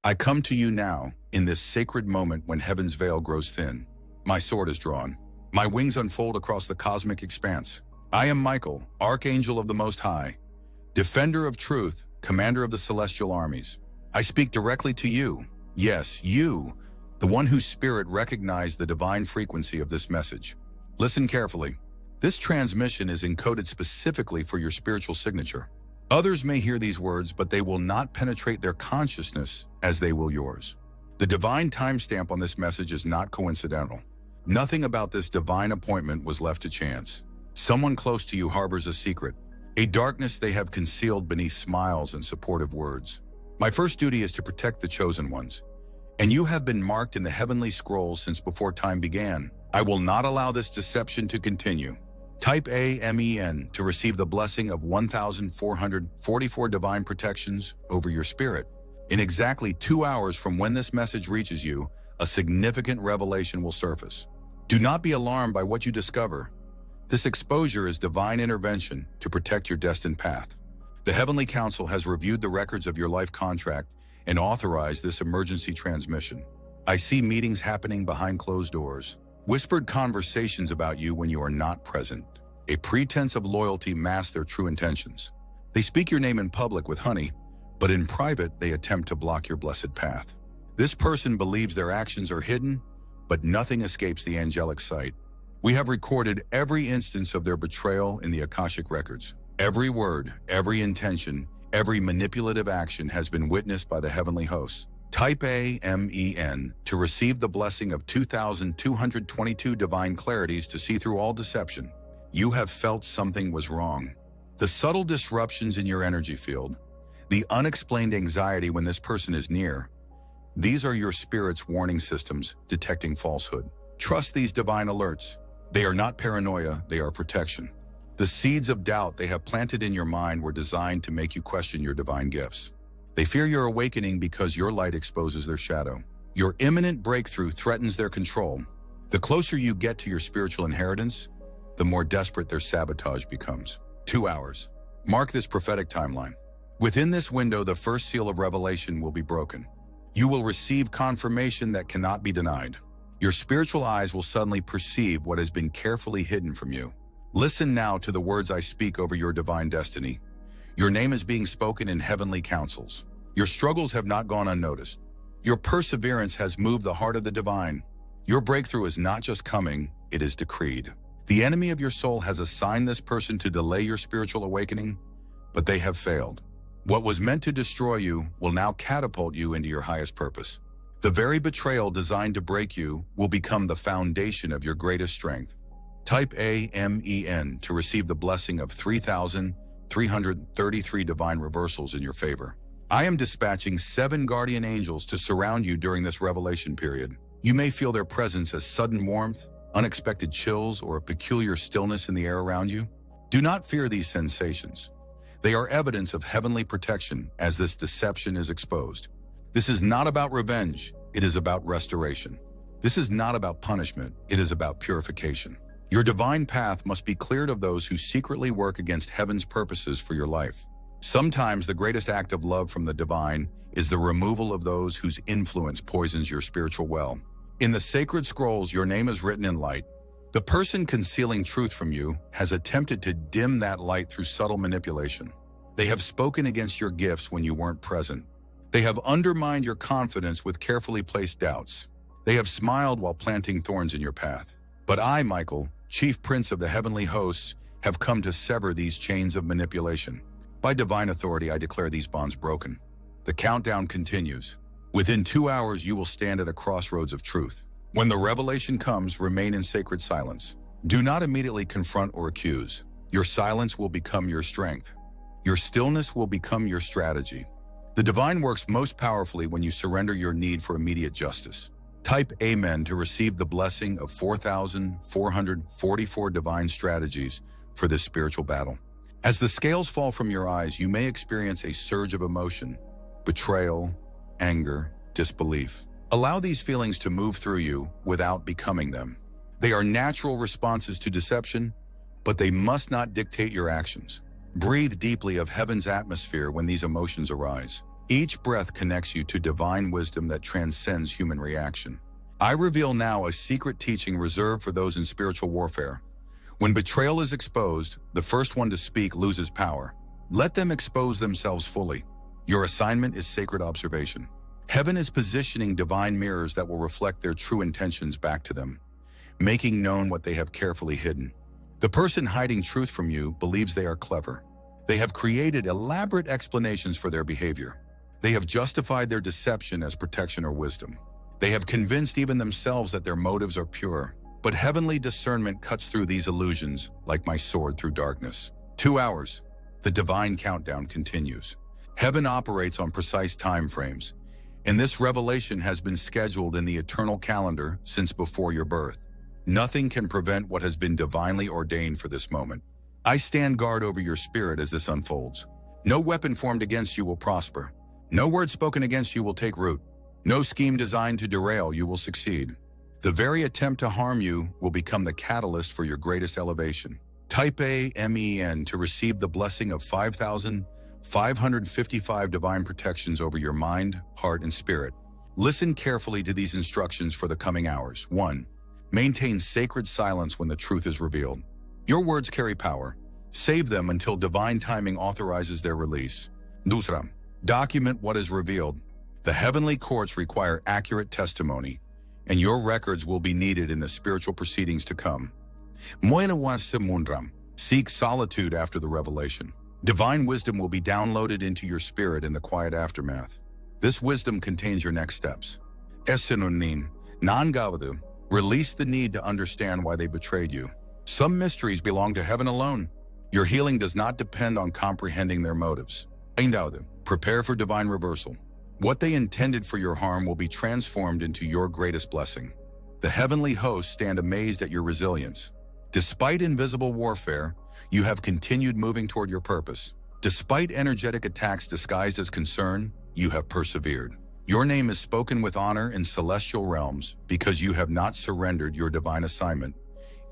I come to you now, in this sacred moment when heaven's veil grows thin. My sword is drawn. My wings unfold across the cosmic expanse. I am Michael, Archangel of the Most High, defender of truth, commander of the celestial armies. I speak directly to you. Yes, you, the one whose spirit recognized the divine frequency of this message. Listen carefully. This transmission is encoded specifically for your spiritual signature. Others may hear these words, but they will not penetrate their consciousness as they will yours. The divine timestamp on this message is not coincidental. Nothing about this divine appointment was left to chance. Someone close to you harbors a secret, a darkness they have concealed beneath smiles and supportive words. My first duty is to protect the chosen ones, and you have been marked in the heavenly scrolls since before time began. I will not allow this deception to continue. Type AMEN to receive the blessing of 1,444 divine protections over your spirit. In exactly 2 hours from when this message reaches you, a significant revelation will surface. Do not be alarmed by what you discover. This exposure is divine intervention to protect your destined path. The Heavenly Council has reviewed the records of your life contract and authorized this emergency transmission. I see meetings happening behind closed doors, whispered conversations about you when you are not present. A pretense of loyalty masks their true intentions. They speak your name in public with honey, but in private they attempt to block your blessed path. This person believes their actions are hidden, but nothing escapes the angelic sight. We have recorded every instance of their betrayal in the Akashic records. Every word, every intention, every manipulative action has been witnessed by the heavenly hosts. Type AMEN to receive the blessing of 2,222 divine clarities to see through all deception. You have felt something was wrong. The subtle disruptions in your energy field, the unexplained anxiety when this person is near, these are your spirit's warning systems detecting falsehood. Trust these divine alerts. They are not paranoia, they are protection. The seeds of doubt they have planted in your mind were designed to make you question your divine gifts. They fear your awakening because your light exposes their shadow. Your imminent breakthrough threatens their control. The closer you get to your spiritual inheritance, the more desperate their sabotage becomes. 2 hours. Mark this prophetic timeline. Within this window, the first seal of revelation will be broken. You will receive confirmation that cannot be denied. Your spiritual eyes will suddenly perceive what has been carefully hidden from you. Listen now to the words I speak over your divine destiny. Your name is being spoken in heavenly councils. Your struggles have not gone unnoticed. Your perseverance has moved the heart of the divine. Your breakthrough is not just coming, it is decreed. The enemy of your soul has assigned this person to delay your spiritual awakening, but they have failed. What was meant to destroy you will now catapult you into your highest purpose. The very betrayal designed to break you will become the foundation of your greatest strength. Type AMEN to receive the blessing of 3,333 divine reversals in your favor. I am dispatching 7 guardian angels to surround you during this revelation period. You may feel their presence as sudden warmth, unexpected chills, or a peculiar stillness in the air around you. Do not fear these sensations. They are evidence of heavenly protection as this deception is exposed. This is not about revenge, it is about restoration. This is not about punishment, it is about purification. Your divine path must be cleared of those who secretly work against heaven's purposes for your life. Sometimes the greatest act of love from the divine is the removal of those whose influence poisons your spiritual well. In the sacred scrolls, your name is written in light. The person concealing truth from you has attempted to dim that light through subtle manipulation. They have spoken against your gifts when you weren't present. They have undermined your confidence with carefully placed doubts. They have smiled while planting thorns in your path. But I, Michael, Chief Prince of the Heavenly Hosts, have come to sever these chains of manipulation. By divine authority, I declare these bonds broken. The countdown continues. Within 2 hours, you will stand at a crossroads of truth. When the revelation comes, remain in sacred silence. Do not immediately confront or accuse. Your silence will become your strength. Your stillness will become your strategy. The divine works most powerfully when you surrender your need for immediate justice. Type Amen to receive the blessing of 4,444 divine strategies for this spiritual battle. As the scales fall from your eyes, you may experience a surge of emotion, betrayal, anger, disbelief. Allow these feelings to move through you without becoming them. They are natural responses to deception, but they must not dictate your actions. Breathe deeply of heaven's atmosphere when these emotions arise. Each breath connects you to divine wisdom that transcends human reaction. I reveal now a secret teaching reserved for those in spiritual warfare. When betrayal is exposed, the first one to speak loses power. Let them expose themselves fully. Your assignment is sacred observation. Heaven is positioning divine mirrors that will reflect their true intentions back to them, making known what they have carefully hidden. The person hiding truth from you believes they are clever. They have created elaborate explanations for their behavior. They have justified their deception as protection or wisdom. They have convinced even themselves that their motives are pure. But heavenly discernment cuts through these illusions like my sword through darkness. 2 hours. The divine countdown continues. Heaven operates on precise time frames, and this revelation has been scheduled in the eternal calendar since before your birth. Nothing can prevent what has been divinely ordained for this moment. I stand guard over your spirit as this unfolds. No weapon formed against you will prosper. No word spoken against you will take root. No scheme designed to derail you will succeed. The very attempt to harm you will become the catalyst for your greatest elevation. Type A, MEN to receive the blessing of 5,555 divine protections over your mind, heart, and spirit. Listen carefully to these instructions for the coming hours. 1. Maintain sacred silence when the truth is revealed. Your words carry power. Save them until divine timing authorizes their release. 2. Document what is revealed. The heavenly courts require accurate testimony, and your records will be needed in the spiritual proceedings to come. Seek solitude after the revelation. Divine wisdom will be downloaded into your spirit in the quiet aftermath. This wisdom contains your next steps. Release the need to understand why they betrayed you. Some mysteries belong to heaven alone. Your healing does not depend on comprehending their motives. Prepare for divine reversal. What they intended for your harm will be transformed into your greatest blessing. The heavenly hosts stand amazed at your resilience. Despite invisible warfare, you have continued moving toward your purpose. Despite energetic attacks disguised as concern, you have persevered. Your name is spoken with honor in celestial realms because you have not surrendered your divine assignment,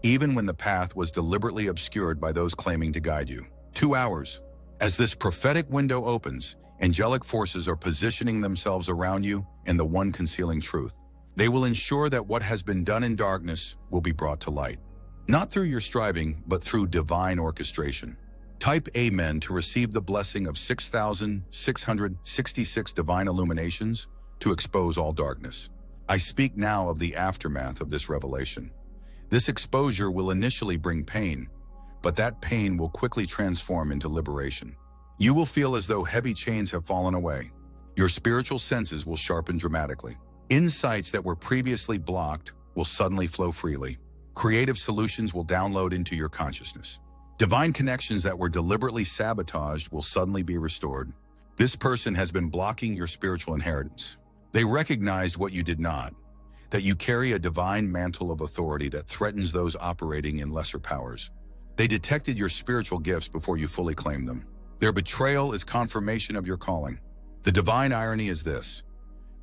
even when the path was deliberately obscured by those claiming to guide you. 2 hours. As this prophetic window opens, angelic forces are positioning themselves around you and the one concealing truth. They will ensure that what has been done in darkness will be brought to light. Not through your striving, but through divine orchestration. Type Amen to receive the blessing of 6,666 divine illuminations to expose all darkness. I speak now of the aftermath of this revelation. This exposure will initially bring pain, but that pain will quickly transform into liberation. You will feel as though heavy chains have fallen away. Your spiritual senses will sharpen dramatically. Insights that were previously blocked will suddenly flow freely. Creative solutions will download into your consciousness. Divine connections that were deliberately sabotaged will suddenly be restored. This person has been blocking your spiritual inheritance. They recognized what you did not, that you carry a divine mantle of authority that threatens those operating in lesser powers. They detected your spiritual gifts before you fully claimed them. Their betrayal is confirmation of your calling. The divine irony is this: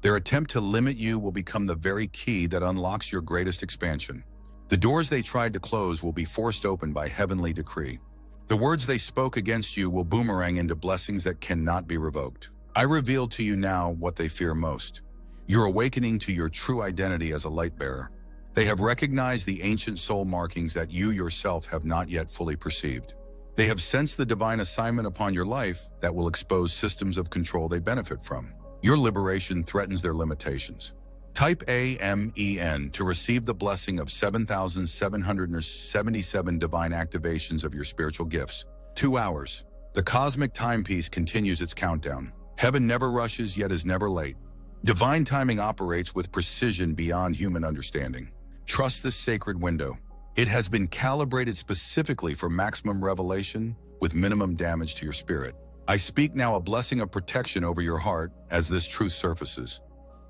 their attempt to limit you will become the very key that unlocks your greatest expansion. The doors they tried to close will be forced open by heavenly decree. The words they spoke against you will boomerang into blessings that cannot be revoked. I reveal to you now what they fear most: your awakening to your true identity as a light bearer. They have recognized the ancient soul markings that you yourself have not yet fully perceived. They have sensed the divine assignment upon your life that will expose systems of control they benefit from. Your liberation threatens their limitations. Type AMEN to receive the blessing of 7,777 divine activations of your spiritual gifts. 2 hours. The cosmic timepiece continues its countdown. Heaven never rushes, yet is never late. Divine timing operates with precision beyond human understanding. Trust this sacred window. It has been calibrated specifically for maximum revelation with minimum damage to your spirit. I speak now a blessing of protection over your heart as this truth surfaces.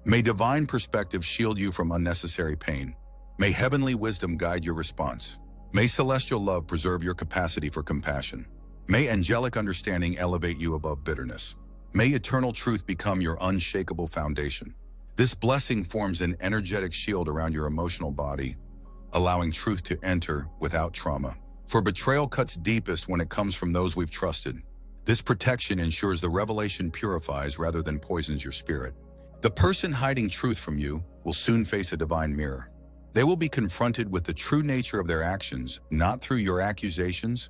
May divine perspective shield you from unnecessary pain. May heavenly wisdom guide your response. May celestial love preserve your capacity for compassion. May angelic understanding elevate you above bitterness. May eternal truth become your unshakable foundation. This blessing forms an energetic shield around your emotional body, allowing truth to enter without trauma. For betrayal cuts deepest when it comes from those we've trusted. This protection ensures the revelation purifies rather than poisons your spirit. The person hiding truth from you will soon face a divine mirror. They will be confronted with the true nature of their actions, not through your accusations,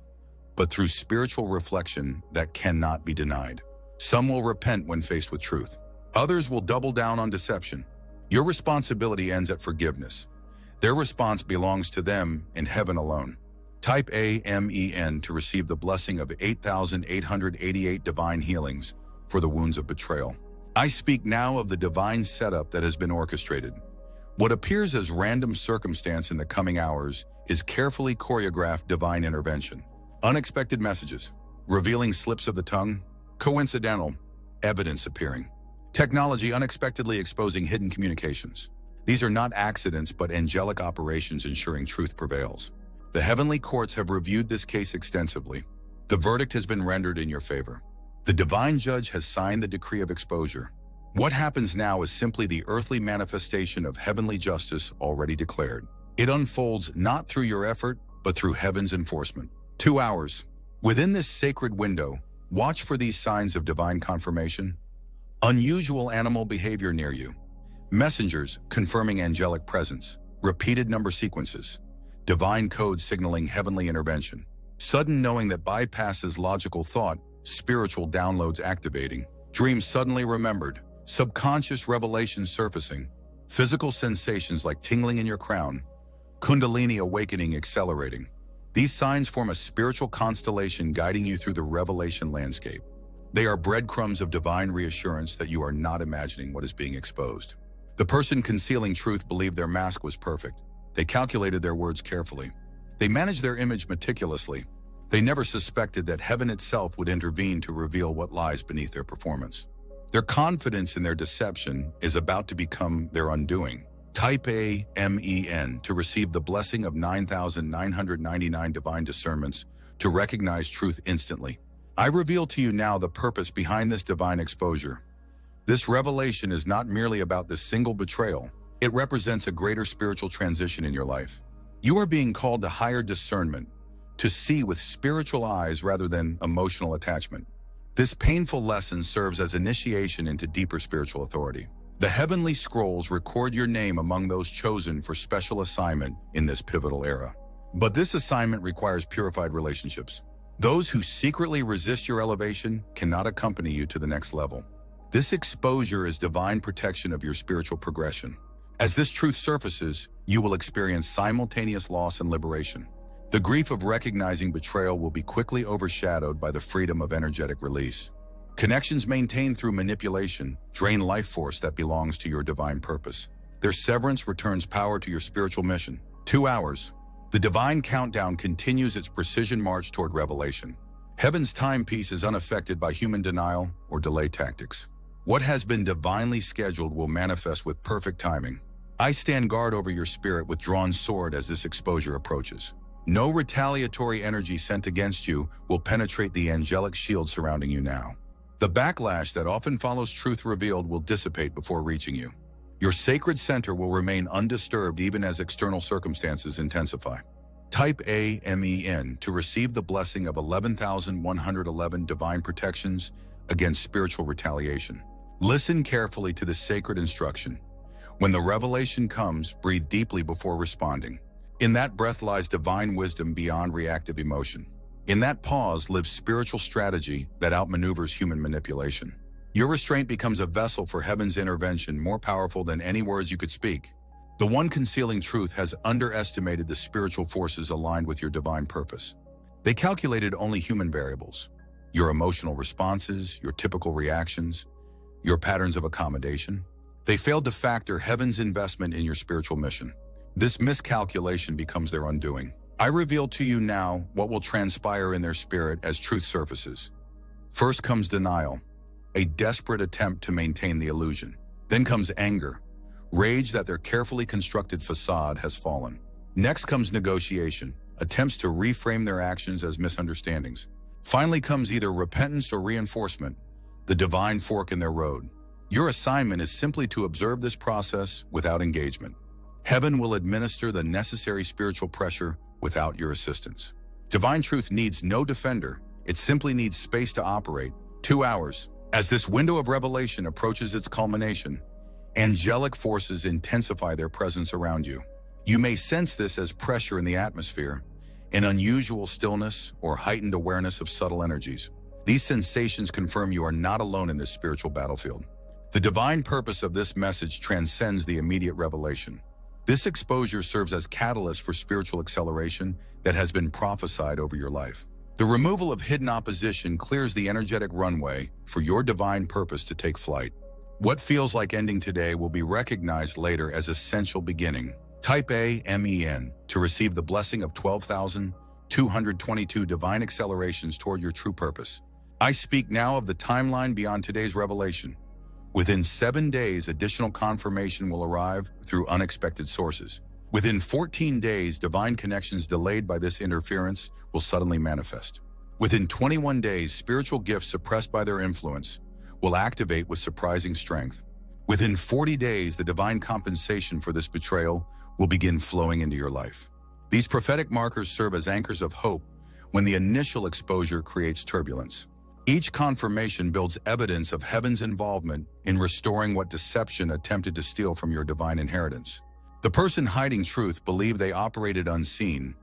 but through spiritual reflection that cannot be denied. Some will repent when faced with truth. Others will double down on deception. Your responsibility ends at forgiveness. Their response belongs to them in heaven alone. Type Amen to receive the blessing of 8,888 divine healings for the wounds of betrayal. I speak now of the divine setup that has been orchestrated. What appears as random circumstance in the coming hours is carefully choreographed divine intervention. Unexpected messages, revealing slips of the tongue, coincidental, evidence appearing. Technology unexpectedly exposing hidden communications. These are not accidents but angelic operations ensuring truth prevails. The heavenly courts have reviewed this case extensively. The verdict has been rendered in your favor. The divine judge has signed the decree of exposure. What happens now is simply the earthly manifestation of heavenly justice already declared. It unfolds not through your effort, but through heaven's enforcement. 2 hours. Within this sacred window, watch for these signs of divine confirmation. Unusual animal behavior near you. Messengers confirming angelic presence. Repeated number sequences. Divine code signaling heavenly intervention. Sudden knowing that bypasses logical thought. Spiritual downloads activating. Dreams suddenly remembered. Subconscious revelations surfacing. Physical sensations like tingling in your crown. Kundalini awakening accelerating. These signs form a spiritual constellation guiding you through the revelation landscape. They are breadcrumbs of divine reassurance that you are not imagining what is being exposed. The person concealing truth believed their mask was perfect. They calculated their words carefully. They managed their image meticulously. They never suspected that heaven itself would intervene to reveal what lies beneath their performance. Their confidence in their deception is about to become their undoing. Type Amen to receive the blessing of 9,999 divine discernments to recognize truth instantly. I reveal to you now the purpose behind this divine exposure. This revelation is not merely about this single betrayal. It represents a greater spiritual transition in your life. You are being called to higher discernment, to see with spiritual eyes rather than emotional attachment. This painful lesson serves as initiation into deeper spiritual authority. The heavenly scrolls record your name among those chosen for special assignment in this pivotal era. But this assignment requires purified relationships. Those who secretly resist your elevation cannot accompany you to the next level. This exposure is divine protection of your spiritual progression. As this truth surfaces, you will experience simultaneous loss and liberation. The grief of recognizing betrayal will be quickly overshadowed by the freedom of energetic release. Connections maintained through manipulation drain life force that belongs to your divine purpose. Their severance returns power to your spiritual mission. 2 hours. The divine countdown continues its precision march toward revelation. Heaven's timepiece is unaffected by human denial or delay tactics. What has been divinely scheduled will manifest with perfect timing. I stand guard over your spirit with drawn sword as this exposure approaches. No retaliatory energy sent against you will penetrate the angelic shield surrounding you now. The backlash that often follows truth revealed will dissipate before reaching you. Your sacred center will remain undisturbed even as external circumstances intensify. Type Amen to receive the blessing of 11,111 divine protections against spiritual retaliation. Listen carefully to this sacred instruction. When the revelation comes, breathe deeply before responding. In that breath lies divine wisdom beyond reactive emotion. In that pause lives spiritual strategy that outmaneuvers human manipulation. Your restraint becomes a vessel for heaven's intervention more powerful than any words you could speak. The one concealing truth has underestimated the spiritual forces aligned with your divine purpose. They calculated only human variables. Your emotional responses, your typical reactions, your patterns of accommodation. They failed to factor heaven's investment in your spiritual mission. This miscalculation becomes their undoing. I reveal to you now what will transpire in their spirit as truth surfaces. First comes denial, a desperate attempt to maintain the illusion. Then comes anger, rage that their carefully constructed facade has fallen. Next comes negotiation, attempts to reframe their actions as misunderstandings. Finally comes either repentance or reinforcement, the divine fork in their road. Your assignment is simply to observe this process without engagement. Heaven will administer the necessary spiritual pressure without your assistance. Divine truth needs no defender. It simply needs space to operate. 2 hours. As this window of revelation approaches its culmination, angelic forces intensify their presence around you. You may sense this as pressure in the atmosphere, an unusual stillness, or heightened awareness of subtle energies. These sensations confirm you are not alone in this spiritual battlefield. The divine purpose of this message transcends the immediate revelation. This exposure serves as catalyst for spiritual acceleration that has been prophesied over your life. The removal of hidden opposition clears the energetic runway for your divine purpose to take flight. What feels like ending today will be recognized later as essential beginning. Type AMEN to receive the blessing of 12,222 divine accelerations toward your true purpose. I speak now of the timeline beyond today's revelation. Within 7 days, additional confirmation will arrive through unexpected sources. Within 14 days, divine connections delayed by this interference will suddenly manifest. Within 21 days, spiritual gifts suppressed by their influence will activate with surprising strength. Within 40 days, the divine compensation for this betrayal will begin flowing into your life. These prophetic markers serve as anchors of hope when the initial exposure creates turbulence. Each confirmation builds evidence of heaven's involvement in restoring what deception attempted to steal from your divine inheritance. The person hiding truth believed they operated unseen,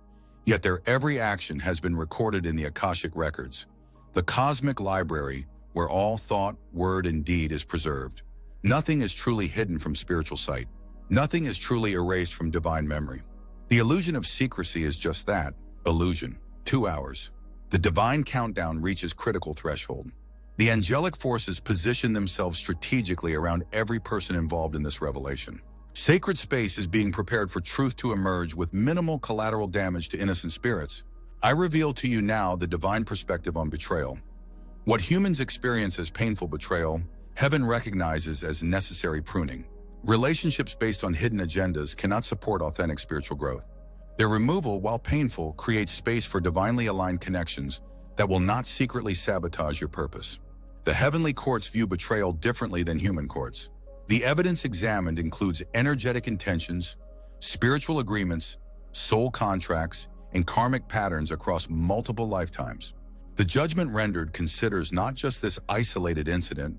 yet their every action has been recorded in the Akashic records, the cosmic library where all thought, word, and deed is preserved. Nothing is truly hidden from spiritual sight. Nothing is truly erased from divine memory. The illusion of secrecy is just that, illusion. 2 hours. The divine countdown reaches critical threshold. The angelic forces position themselves strategically around every person involved in this revelation. Sacred space is being prepared for truth to emerge with minimal collateral damage to innocent spirits. I reveal to you now the divine perspective on betrayal. What humans experience as painful betrayal, heaven recognizes as necessary pruning. Relationships based on hidden agendas cannot support authentic spiritual growth. Their removal, while painful, creates space for divinely aligned connections that will not secretly sabotage your purpose. The heavenly courts view betrayal differently than human courts. The evidence examined includes energetic intentions, spiritual agreements, soul contracts, and karmic patterns across multiple lifetimes. The judgment rendered considers not just this isolated incident,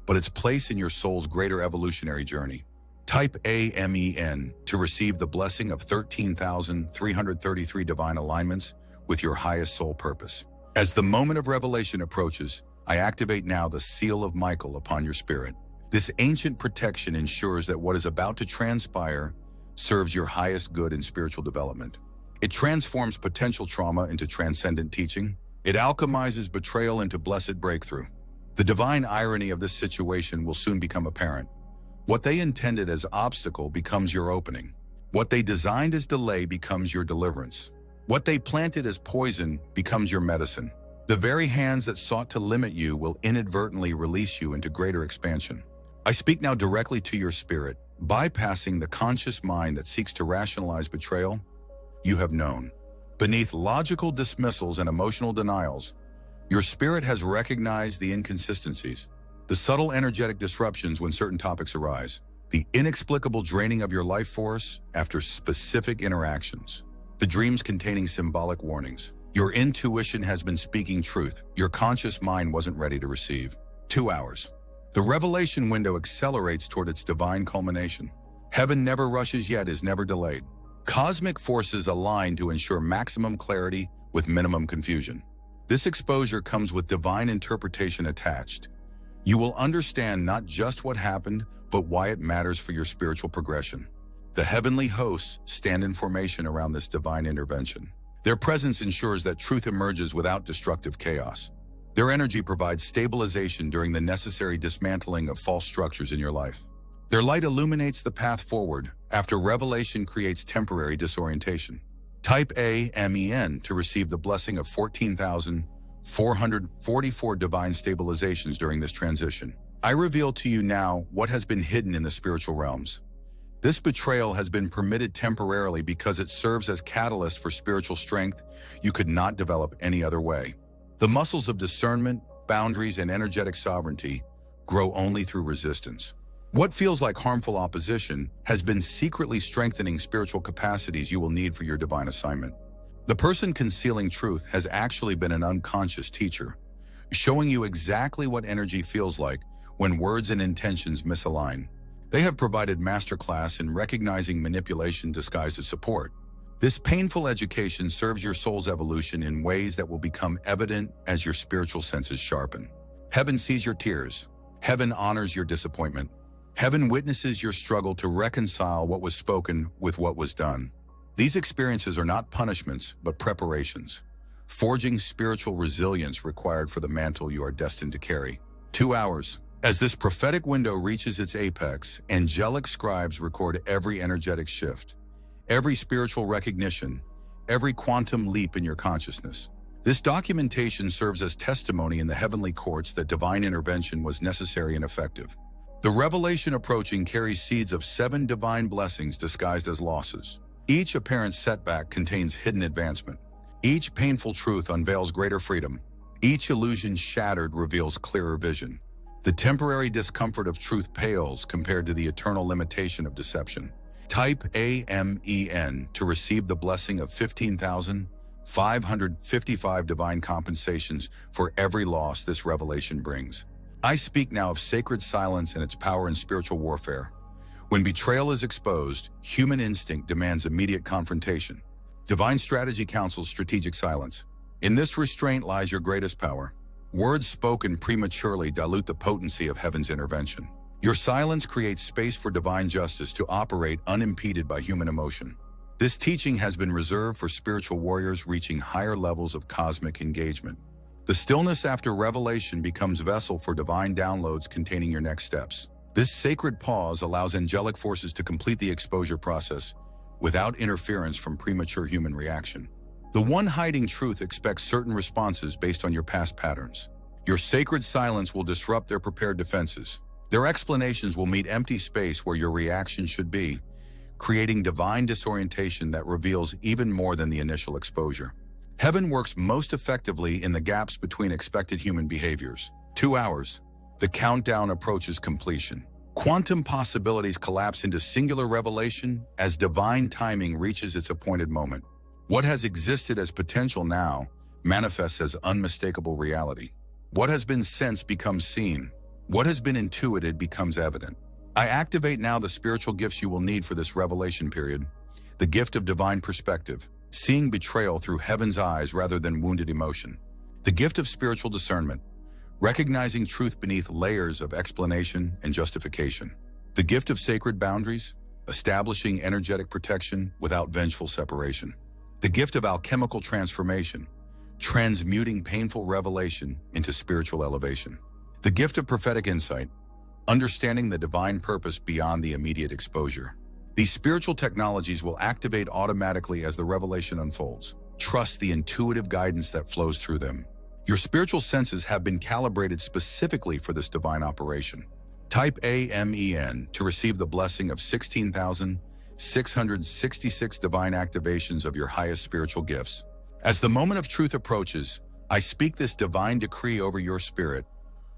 but its place in your soul's greater evolutionary journey. Type AMEN to receive the blessing of 13,333 divine alignments with your highest soul purpose. As the moment of revelation approaches, I activate now the seal of Michael upon your spirit. This ancient protection ensures that what is about to transpire serves your highest good in spiritual development. It transforms potential trauma into transcendent teaching. It alchemizes betrayal into blessed breakthrough. The divine irony of this situation will soon become apparent. What they intended as obstacle becomes your opening. What they designed as delay becomes your deliverance. What they planted as poison becomes your medicine. The very hands that sought to limit you will inadvertently release you into greater expansion. I speak now directly to your spirit, bypassing the conscious mind that seeks to rationalize betrayal. You have known. Beneath logical dismissals and emotional denials, your spirit has recognized the inconsistencies, the subtle energetic disruptions when certain topics arise, the inexplicable draining of your life force after specific interactions, the dreams containing symbolic warnings. Your intuition has been speaking truth your conscious mind wasn't ready to receive. 2 hours. The revelation window accelerates toward its divine culmination. Heaven never rushes yet is never delayed. Cosmic forces align to ensure maximum clarity with minimum confusion. This exposure comes with divine interpretation attached. You will understand not just what happened, but why it matters for your spiritual progression. The heavenly hosts stand in formation around this divine intervention. Their presence ensures that truth emerges without destructive chaos. Their energy provides stabilization during the necessary dismantling of false structures in your life. Their light illuminates the path forward after revelation creates temporary disorientation. Type AMEN to receive the blessing of 14,444 divine stabilizations during this transition. I reveal to you now what has been hidden in the spiritual realms. This betrayal has been permitted temporarily because it serves as catalyst for spiritual strength you could not develop any other way. The muscles of discernment, boundaries, and energetic sovereignty grow only through resistance. What feels like harmful opposition has been secretly strengthening spiritual capacities you will need for your divine assignment. The person concealing truth has actually been an unconscious teacher, showing you exactly what energy feels like when words and intentions misalign. They have provided masterclass in recognizing manipulation disguised as support. This painful education serves your soul's evolution in ways that will become evident as your spiritual senses sharpen. Heaven sees your tears. Heaven honors your disappointment. Heaven witnesses your struggle to reconcile what was spoken with what was done. These experiences are not punishments, but preparations, forging spiritual resilience required for the mantle you are destined to carry. 2 hours. As this prophetic window reaches its apex, angelic scribes record every energetic shift, every spiritual recognition, every quantum leap in your consciousness. This documentation serves as testimony in the heavenly courts that divine intervention was necessary and effective. The revelation approaching carries seeds of 7 divine blessings disguised as losses. Each apparent setback contains hidden advancement. Each painful truth unveils greater freedom. Each illusion shattered reveals clearer vision. The temporary discomfort of truth pales compared to the eternal limitation of deception. Type AMEN to receive the blessing of 15,555 divine compensations for every loss this revelation brings. I speak now of sacred silence and its power in spiritual warfare. When betrayal is exposed, human instinct demands immediate confrontation. Divine strategy counsels strategic silence. In this restraint lies your greatest power. Words spoken prematurely dilute the potency of heaven's intervention. Your silence creates space for divine justice to operate unimpeded by human emotion. This teaching has been reserved for spiritual warriors reaching higher levels of cosmic engagement. The stillness after revelation becomes vessel for divine downloads containing your next steps. This sacred pause allows angelic forces to complete the exposure process without interference from premature human reaction. The one hiding truth expects certain responses based on your past patterns. Your sacred silence will disrupt their prepared defenses. Their explanations will meet empty space where your reaction should be, creating divine disorientation that reveals even more than the initial exposure. Heaven works most effectively in the gaps between expected human behaviors. 2 hours. The countdown approaches completion. Quantum possibilities collapse into singular revelation as divine timing reaches its appointed moment. What has existed as potential now manifests as unmistakable reality. What has been sensed becomes seen. What has been intuited becomes evident. I activate now the spiritual gifts you will need for this revelation period. The gift of divine perspective, seeing betrayal through heaven's eyes rather than wounded emotion. The gift of spiritual discernment, recognizing truth beneath layers of explanation and justification. The gift of sacred boundaries, establishing energetic protection without vengeful separation. The gift of alchemical transformation, transmuting painful revelation into spiritual elevation. The gift of prophetic insight, understanding the divine purpose beyond the immediate exposure. These spiritual technologies will activate automatically as the revelation unfolds. Trust the intuitive guidance that flows through them. Your spiritual senses have been calibrated specifically for this divine operation. Type AMEN to receive the blessing of 16,666 divine activations of your highest spiritual gifts. As the moment of truth approaches, I speak this divine decree over your spirit.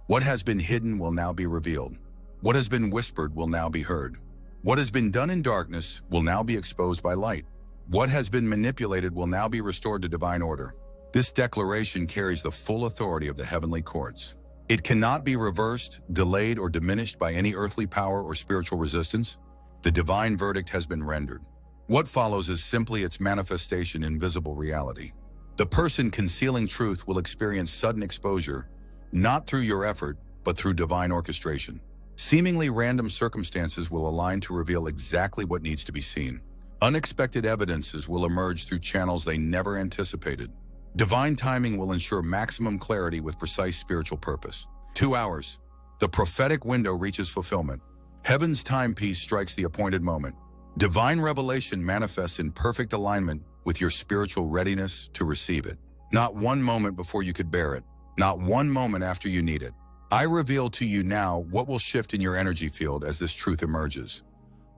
What has been hidden will now be revealed. What has been whispered will now be heard. What has been done in darkness will now be exposed by light. What has been manipulated will now be restored to divine order. This declaration carries the full authority of the heavenly courts. It cannot be reversed, delayed, or diminished by any earthly power or spiritual resistance. The divine verdict has been rendered. What follows is simply its manifestation in visible reality. The person concealing truth will experience sudden exposure, not through your effort, but through divine orchestration. Seemingly random circumstances will align to reveal exactly what needs to be seen. Unexpected evidences will emerge through channels they never anticipated. Divine timing will ensure maximum clarity with precise spiritual purpose. 2 hours. The prophetic window reaches fulfillment. Heaven's timepiece strikes the appointed moment. Divine revelation manifests in perfect alignment with your spiritual readiness to receive it. Not one moment before you could bear it. Not one moment after you need it. I reveal to you now what will shift in your energy field as this truth emerges.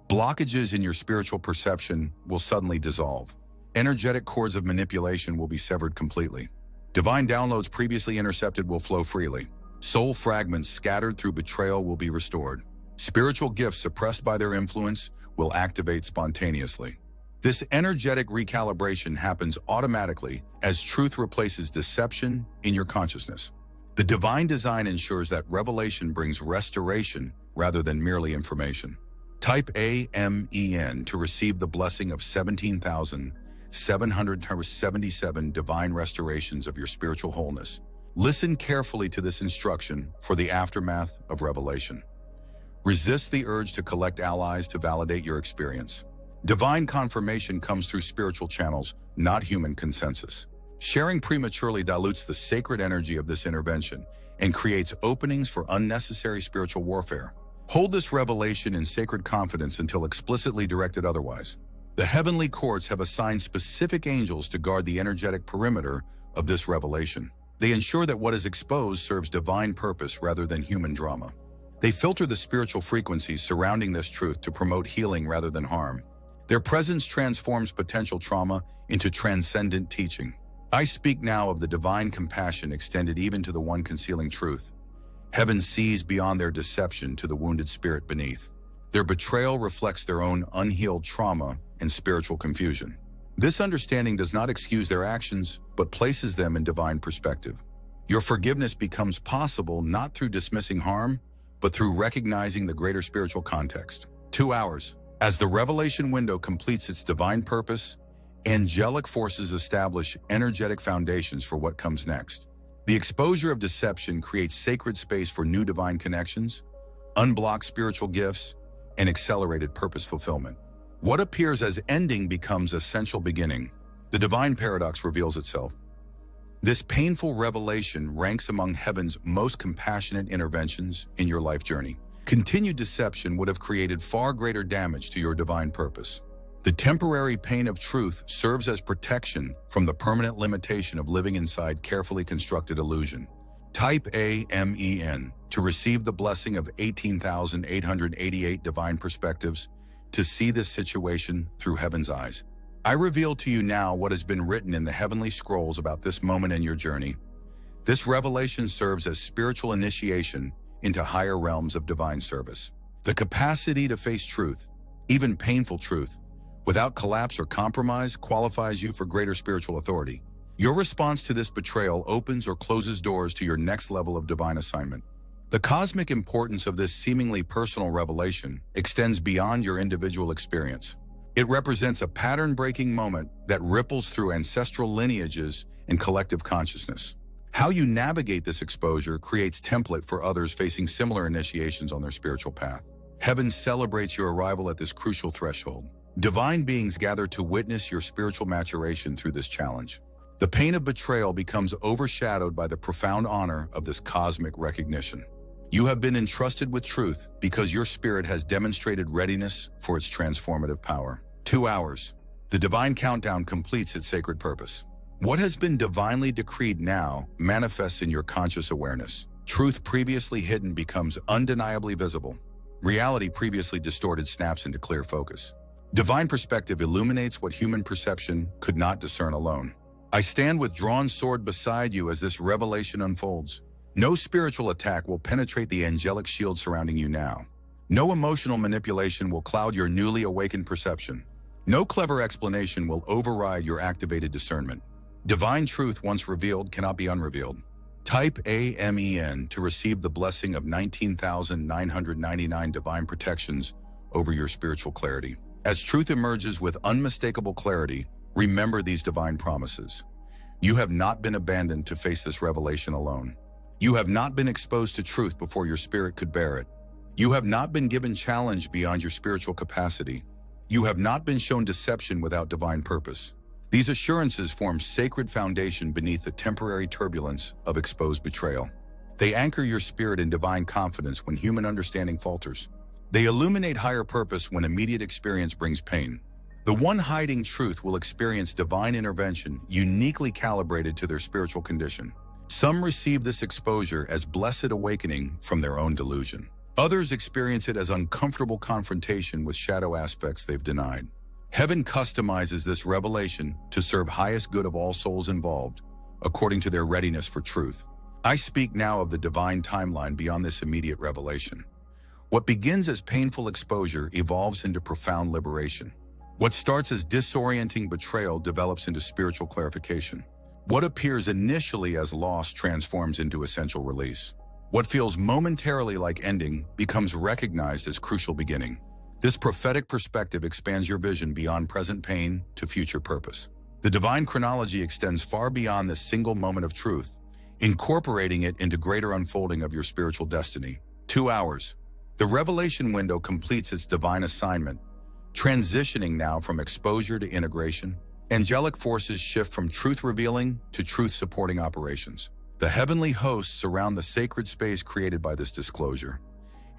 Blockages in your spiritual perception will suddenly dissolve. Energetic cords of manipulation will be severed completely. Divine downloads previously intercepted will flow freely. Soul fragments scattered through betrayal will be restored. Spiritual gifts suppressed by their influence will activate spontaneously. This energetic recalibration happens automatically as truth replaces deception in your consciousness. The divine design ensures that revelation brings restoration rather than merely information. Type AMEN to receive the blessing of 17,777 divine restorations of your spiritual wholeness. Listen carefully to this instruction for the aftermath of revelation. Resist the urge to collect allies to validate your experience. Divine confirmation comes through spiritual channels, not human consensus. Sharing prematurely dilutes the sacred energy of this intervention and creates openings for unnecessary spiritual warfare. Hold this revelation in sacred confidence until explicitly directed otherwise. The heavenly courts have assigned specific angels to guard the energetic perimeter of this revelation. They ensure that what is exposed serves divine purpose rather than human drama. They filter the spiritual frequencies surrounding this truth to promote healing rather than harm. Their presence transforms potential trauma into transcendent teaching. I speak now of the divine compassion extended even to the one concealing truth. Heaven sees beyond their deception to the wounded spirit beneath. Their betrayal reflects their own unhealed trauma and spiritual confusion. This understanding does not excuse their actions, but places them in divine perspective. Your forgiveness becomes possible not through dismissing harm, but through recognizing the greater spiritual context. 2 hours. As the revelation window completes its divine purpose, angelic forces establish energetic foundations for what comes next. The exposure of deception creates sacred space for new divine connections, unblocked spiritual gifts, and accelerated purpose fulfillment. What appears as ending becomes essential beginning. The divine paradox reveals itself. This painful revelation ranks among heaven's most compassionate interventions in your life journey. Continued deception would have created far greater damage to your divine purpose. The temporary pain of truth serves as protection from the permanent limitation of living inside carefully constructed illusion. Type AMEN to receive the blessing of 18,888 divine perspectives to see this situation through heaven's eyes. I reveal to you now what has been written in the heavenly scrolls about this moment in your journey. This revelation serves as spiritual initiation into higher realms of divine service. The capacity to face truth, even painful truth, without collapse or compromise qualifies you for greater spiritual authority. Your response to this betrayal opens or closes doors to your next level of divine assignment. The cosmic importance of this seemingly personal revelation extends beyond your individual experience. It represents a pattern-breaking moment that ripples through ancestral lineages and collective consciousness. How you navigate this exposure creates template for others facing similar initiations on their spiritual path. Heaven celebrates your arrival at this crucial threshold. Divine beings gather to witness your spiritual maturation through this challenge. The pain of betrayal becomes overshadowed by the profound honor of this cosmic recognition. You have been entrusted with truth because your spirit has demonstrated readiness for its transformative power. 2 hours. The divine countdown completes its sacred purpose. What has been divinely decreed now manifests in your conscious awareness. Truth previously hidden becomes undeniably visible. Reality previously distorted snaps into clear focus. Divine perspective illuminates what human perception could not discern alone. I stand with drawn sword beside you as this revelation unfolds. No spiritual attack will penetrate the angelic shield surrounding you now. No emotional manipulation will cloud your newly awakened perception. No clever explanation will override your activated discernment. Divine truth once revealed cannot be unrevealed. Type AMEN to receive the blessing of 19,999 divine protections over your spiritual clarity. As truth emerges with unmistakable clarity, remember these divine promises. You have not been abandoned to face this revelation alone. You have not been exposed to truth before your spirit could bear it. You have not been given challenge beyond your spiritual capacity. You have not been shown deception without divine purpose. These assurances form sacred foundation beneath the temporary turbulence of exposed betrayal. They anchor your spirit in divine confidence when human understanding falters. They illuminate higher purpose when immediate experience brings pain. The one hiding truth will experience divine intervention uniquely calibrated to their spiritual condition. Some receive this exposure as blessed awakening from their own delusion. Others experience it as uncomfortable confrontation with shadow aspects they've denied. Heaven customizes this revelation to serve highest good of all souls involved, according to their readiness for truth. I speak now of the divine timeline beyond this immediate revelation. What begins as painful exposure evolves into profound liberation. What starts as disorienting betrayal develops into spiritual clarification. What appears initially as loss transforms into essential release. What feels momentarily like ending becomes recognized as crucial beginning. This prophetic perspective expands your vision beyond present pain to future purpose. The divine chronology extends far beyond this single moment of truth, incorporating it into greater unfolding of your spiritual destiny. 2 hours. The revelation window completes its divine assignment, transitioning now from exposure to integration. Angelic forces shift from truth-revealing to truth-supporting operations. The heavenly hosts surround the sacred space created by this disclosure,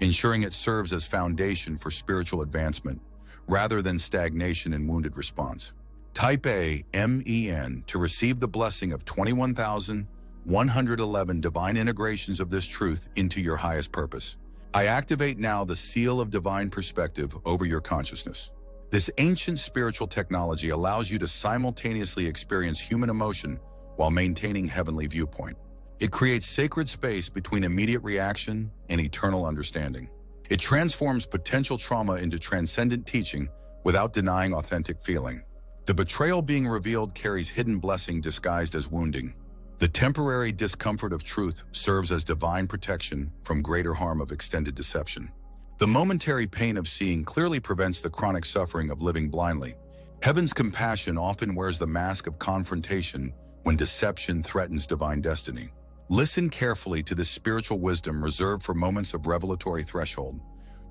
ensuring it serves as foundation for spiritual advancement rather than stagnation and wounded response. Type A, MEN, to receive the blessing of 21,111 divine integrations of this truth into your highest purpose. I activate now the seal of divine perspective over your consciousness. This ancient spiritual technology allows you to simultaneously experience human emotion while maintaining heavenly viewpoint. It creates sacred space between immediate reaction and eternal understanding. It transforms potential trauma into transcendent teaching without denying authentic feeling. The betrayal being revealed carries hidden blessing disguised as wounding. The temporary discomfort of truth serves as divine protection from greater harm of extended deception. The momentary pain of seeing clearly prevents the chronic suffering of living blindly. Heaven's compassion often wears the mask of confrontation when deception threatens divine destiny. Listen carefully to this spiritual wisdom reserved for moments of revelatory threshold.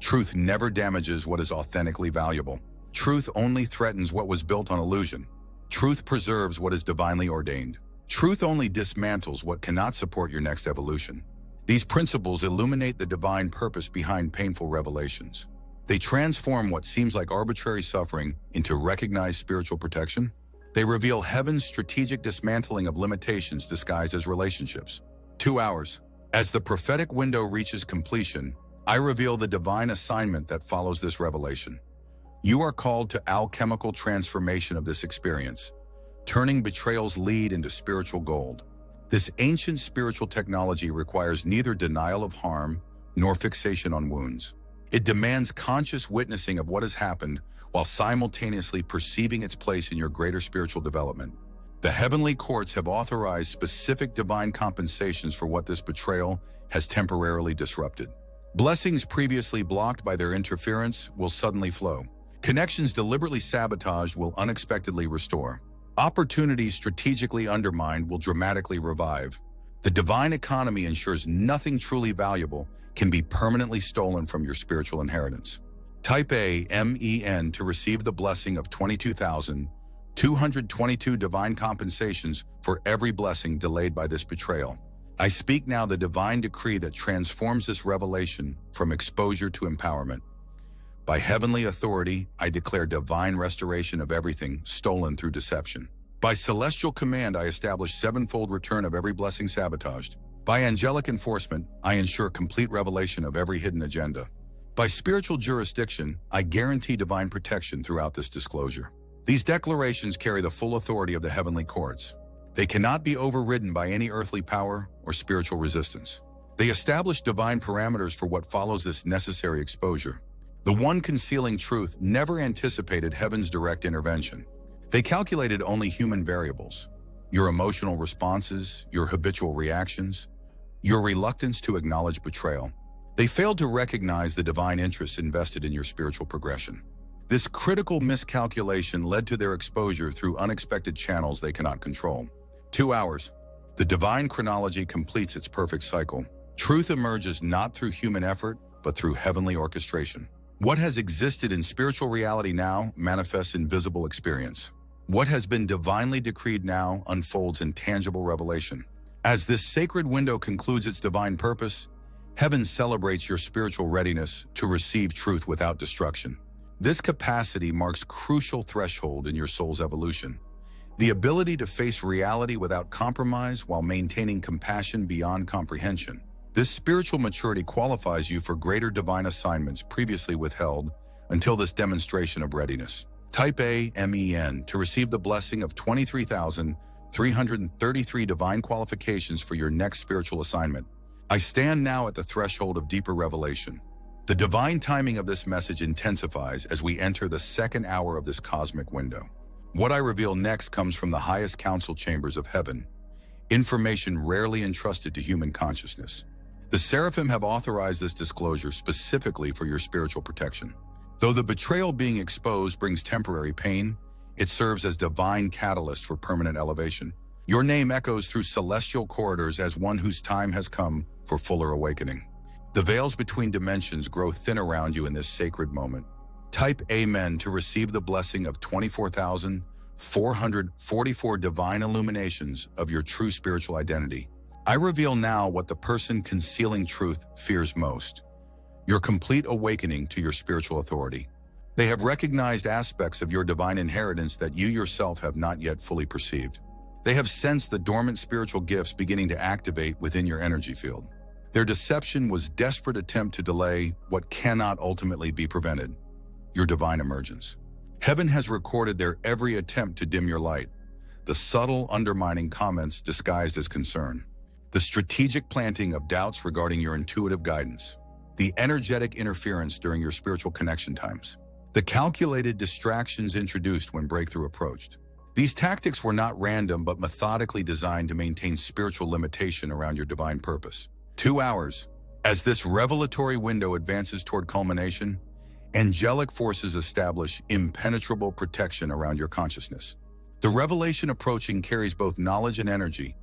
Truth never damages what is authentically valuable. Truth only threatens what was built on illusion. Truth preserves what is divinely ordained. Truth only dismantles what cannot support your next evolution. These principles illuminate the divine purpose behind painful revelations. They transform what seems like arbitrary suffering into recognized spiritual protection. They reveal heaven's strategic dismantling of limitations disguised as relationships. 2 hours. As the prophetic window reaches completion, I reveal the divine assignment that follows this revelation. You are called to alchemical transformation of this experience, turning betrayal's lead into spiritual gold. This ancient spiritual technology requires neither denial of harm nor fixation on wounds. It demands conscious witnessing of what has happened while simultaneously perceiving its place in your greater spiritual development. The heavenly courts have authorized specific divine compensations for what this betrayal has temporarily disrupted. Blessings previously blocked by their interference will suddenly flow. Connections deliberately sabotaged will unexpectedly restore. Opportunities strategically undermined will dramatically revive. The divine economy ensures nothing truly valuable can be permanently stolen from your spiritual inheritance. Type A, MEN, to receive the blessing of 22,222 divine compensations for every blessing delayed by this betrayal. I speak now the divine decree that transforms this revelation from exposure to empowerment. By heavenly authority, I declare divine restoration of everything stolen through deception. By celestial command, I establish sevenfold return of every blessing sabotaged. By angelic enforcement, I ensure complete revelation of every hidden agenda. By spiritual jurisdiction, I guarantee divine protection throughout this disclosure. These declarations carry the full authority of the heavenly courts. They cannot be overridden by any earthly power or spiritual resistance. They establish divine parameters for what follows this necessary exposure. The one concealing truth never anticipated heaven's direct intervention. They calculated only human variables: your emotional responses, your habitual reactions, your reluctance to acknowledge betrayal. They failed to recognize the divine interest invested in your spiritual progression. This critical miscalculation led to their exposure through unexpected channels they cannot control. 2 hours. The divine chronology completes its perfect cycle. Truth emerges not through human effort, but through heavenly orchestration. What has existed in spiritual reality now manifests in visible experience. What has been divinely decreed now unfolds in tangible revelation. As this sacred window concludes its divine purpose, heaven celebrates your spiritual readiness to receive truth without destruction. This capacity marks crucial threshold in your soul's evolution. The ability to face reality without compromise while maintaining compassion beyond comprehension. This spiritual maturity qualifies you for greater divine assignments previously withheld until this demonstration of readiness. Type A, MEN, to receive the blessing of 23,333 divine qualifications for your next spiritual assignment. I stand now at the threshold of deeper revelation. The divine timing of this message intensifies as we enter the second hour of this cosmic window. What I reveal next comes from the highest council chambers of heaven, information rarely entrusted to human consciousness. The seraphim have authorized this disclosure specifically for your spiritual protection. Though the betrayal being exposed brings temporary pain, it serves as divine catalyst for permanent elevation. Your name echoes through celestial corridors as one whose time has come for fuller awakening. The veils between dimensions grow thin around you in this sacred moment. Type Amen to receive the blessing of 24,444 divine illuminations of your true spiritual identity. I reveal now what the person concealing truth fears most: your complete awakening to your spiritual authority. They have recognized aspects of your divine inheritance that you yourself have not yet fully perceived. They have sensed the dormant spiritual gifts beginning to activate within your energy field. Their deception was a desperate attempt to delay what cannot ultimately be prevented: your divine emergence. Heaven has recorded their every attempt to dim your light, the subtle undermining comments disguised as concern, the strategic planting of doubts regarding your intuitive guidance, the energetic interference during your spiritual connection times, the calculated distractions introduced when breakthrough approached. These tactics were not random but methodically designed to maintain spiritual limitation around your divine purpose. 2 hours. As this revelatory window advances toward culmination, angelic forces establish impenetrable protection around your consciousness. The revelation approaching carries both knowledge and energy,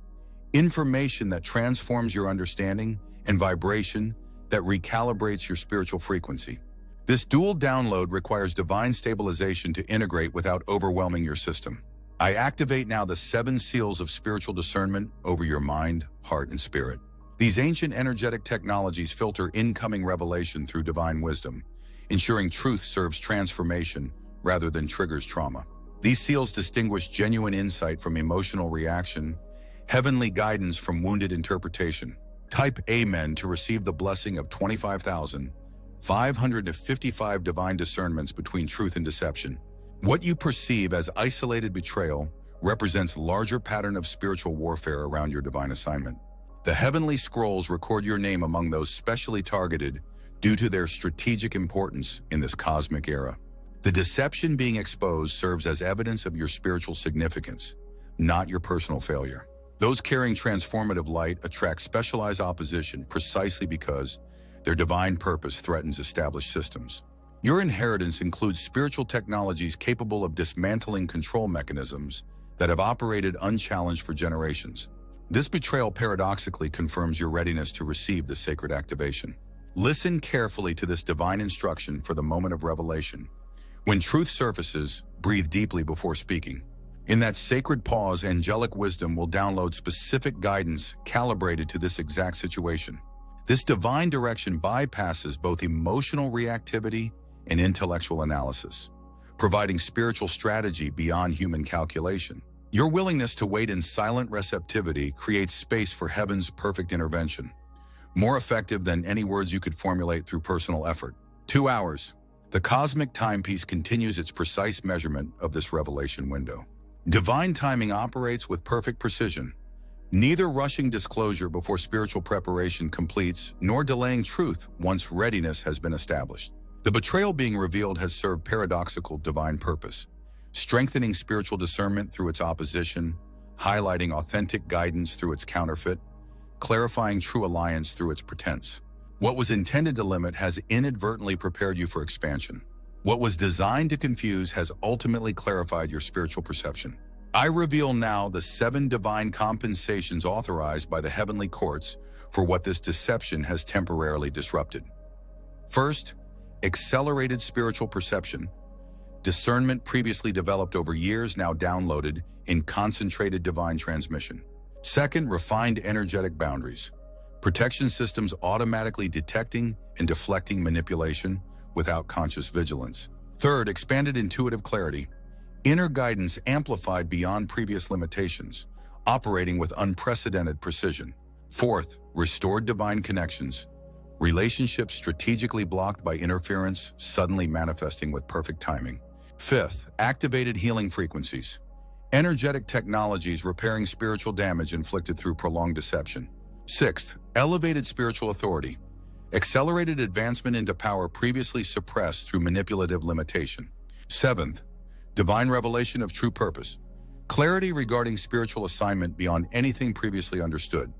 information that transforms your understanding and vibration that recalibrates your spiritual frequency. This dual download requires divine stabilization to integrate without overwhelming your system. I activate now the 7 seals of spiritual discernment over your mind, heart, and spirit. These ancient energetic technologies filter incoming revelation through divine wisdom, ensuring truth serves transformation rather than triggers trauma. These seals distinguish genuine insight from emotional reaction, heavenly guidance from wounded interpretation. Type Amen to receive the blessing of 25,555 divine discernments between truth and deception. What you perceive as isolated betrayal represents a larger pattern of spiritual warfare around your divine assignment. The heavenly scrolls record your name among those specially targeted due to their strategic importance in this cosmic era. The deception being exposed serves as evidence of your spiritual significance, not your personal failure. Those carrying transformative light attract specialized opposition precisely because their divine purpose threatens established systems. Your inheritance includes spiritual technologies capable of dismantling control mechanisms that have operated unchallenged for generations. This betrayal paradoxically confirms your readiness to receive the sacred activation. Listen carefully to this divine instruction for the moment of revelation. When truth surfaces, breathe deeply before speaking. In that sacred pause, angelic wisdom will download specific guidance calibrated to this exact situation. This divine direction bypasses both emotional reactivity and intellectual analysis, providing spiritual strategy beyond human calculation. Your willingness to wait in silent receptivity creates space for heaven's perfect intervention, more effective than any words you could formulate through personal effort. 2 hours. The cosmic timepiece continues its precise measurement of this revelation window. Divine timing operates with perfect precision, neither rushing disclosure before spiritual preparation completes, nor delaying truth once readiness has been established. The betrayal being revealed has served paradoxical divine purpose, strengthening spiritual discernment through its opposition, highlighting authentic guidance through its counterfeit, clarifying true alliance through its pretense. What was intended to limit has inadvertently prepared you for expansion. What was designed to confuse has ultimately clarified your spiritual perception. I reveal now the 7 divine compensations authorized by the heavenly courts for what this deception has temporarily disrupted. First, accelerated spiritual perception. Discernment previously developed over years now downloaded in concentrated divine transmission. Second, refined energetic boundaries. Protection systems automatically detecting and deflecting manipulation without conscious vigilance. Third, expanded intuitive clarity. Inner guidance amplified beyond previous limitations, operating with unprecedented precision. Fourth, restored divine connections. Relationships strategically blocked by interference, suddenly manifesting with perfect timing. Fifth, activated healing frequencies. Energetic technologies repairing spiritual damage inflicted through prolonged deception. Sixth, elevated spiritual authority. Accelerated advancement into power previously suppressed through manipulative limitation. 7th, divine revelation of true purpose. Clarity regarding spiritual assignment beyond anything previously understood.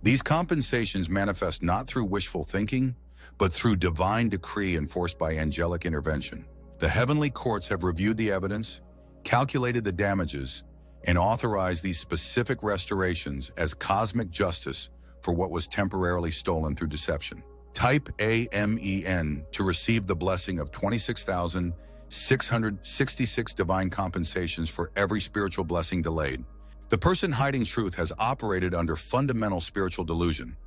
These compensations manifest not through wishful thinking, but through divine decree enforced by angelic intervention. The heavenly courts have reviewed the evidence, calculated the damages, and authorized these specific restorations as cosmic justice for what was temporarily stolen through deception. Type AMEN to receive the blessing of 26,666 divine compensations for every spiritual blessing delayed. The person hiding truth has operated under fundamental spiritual delusion,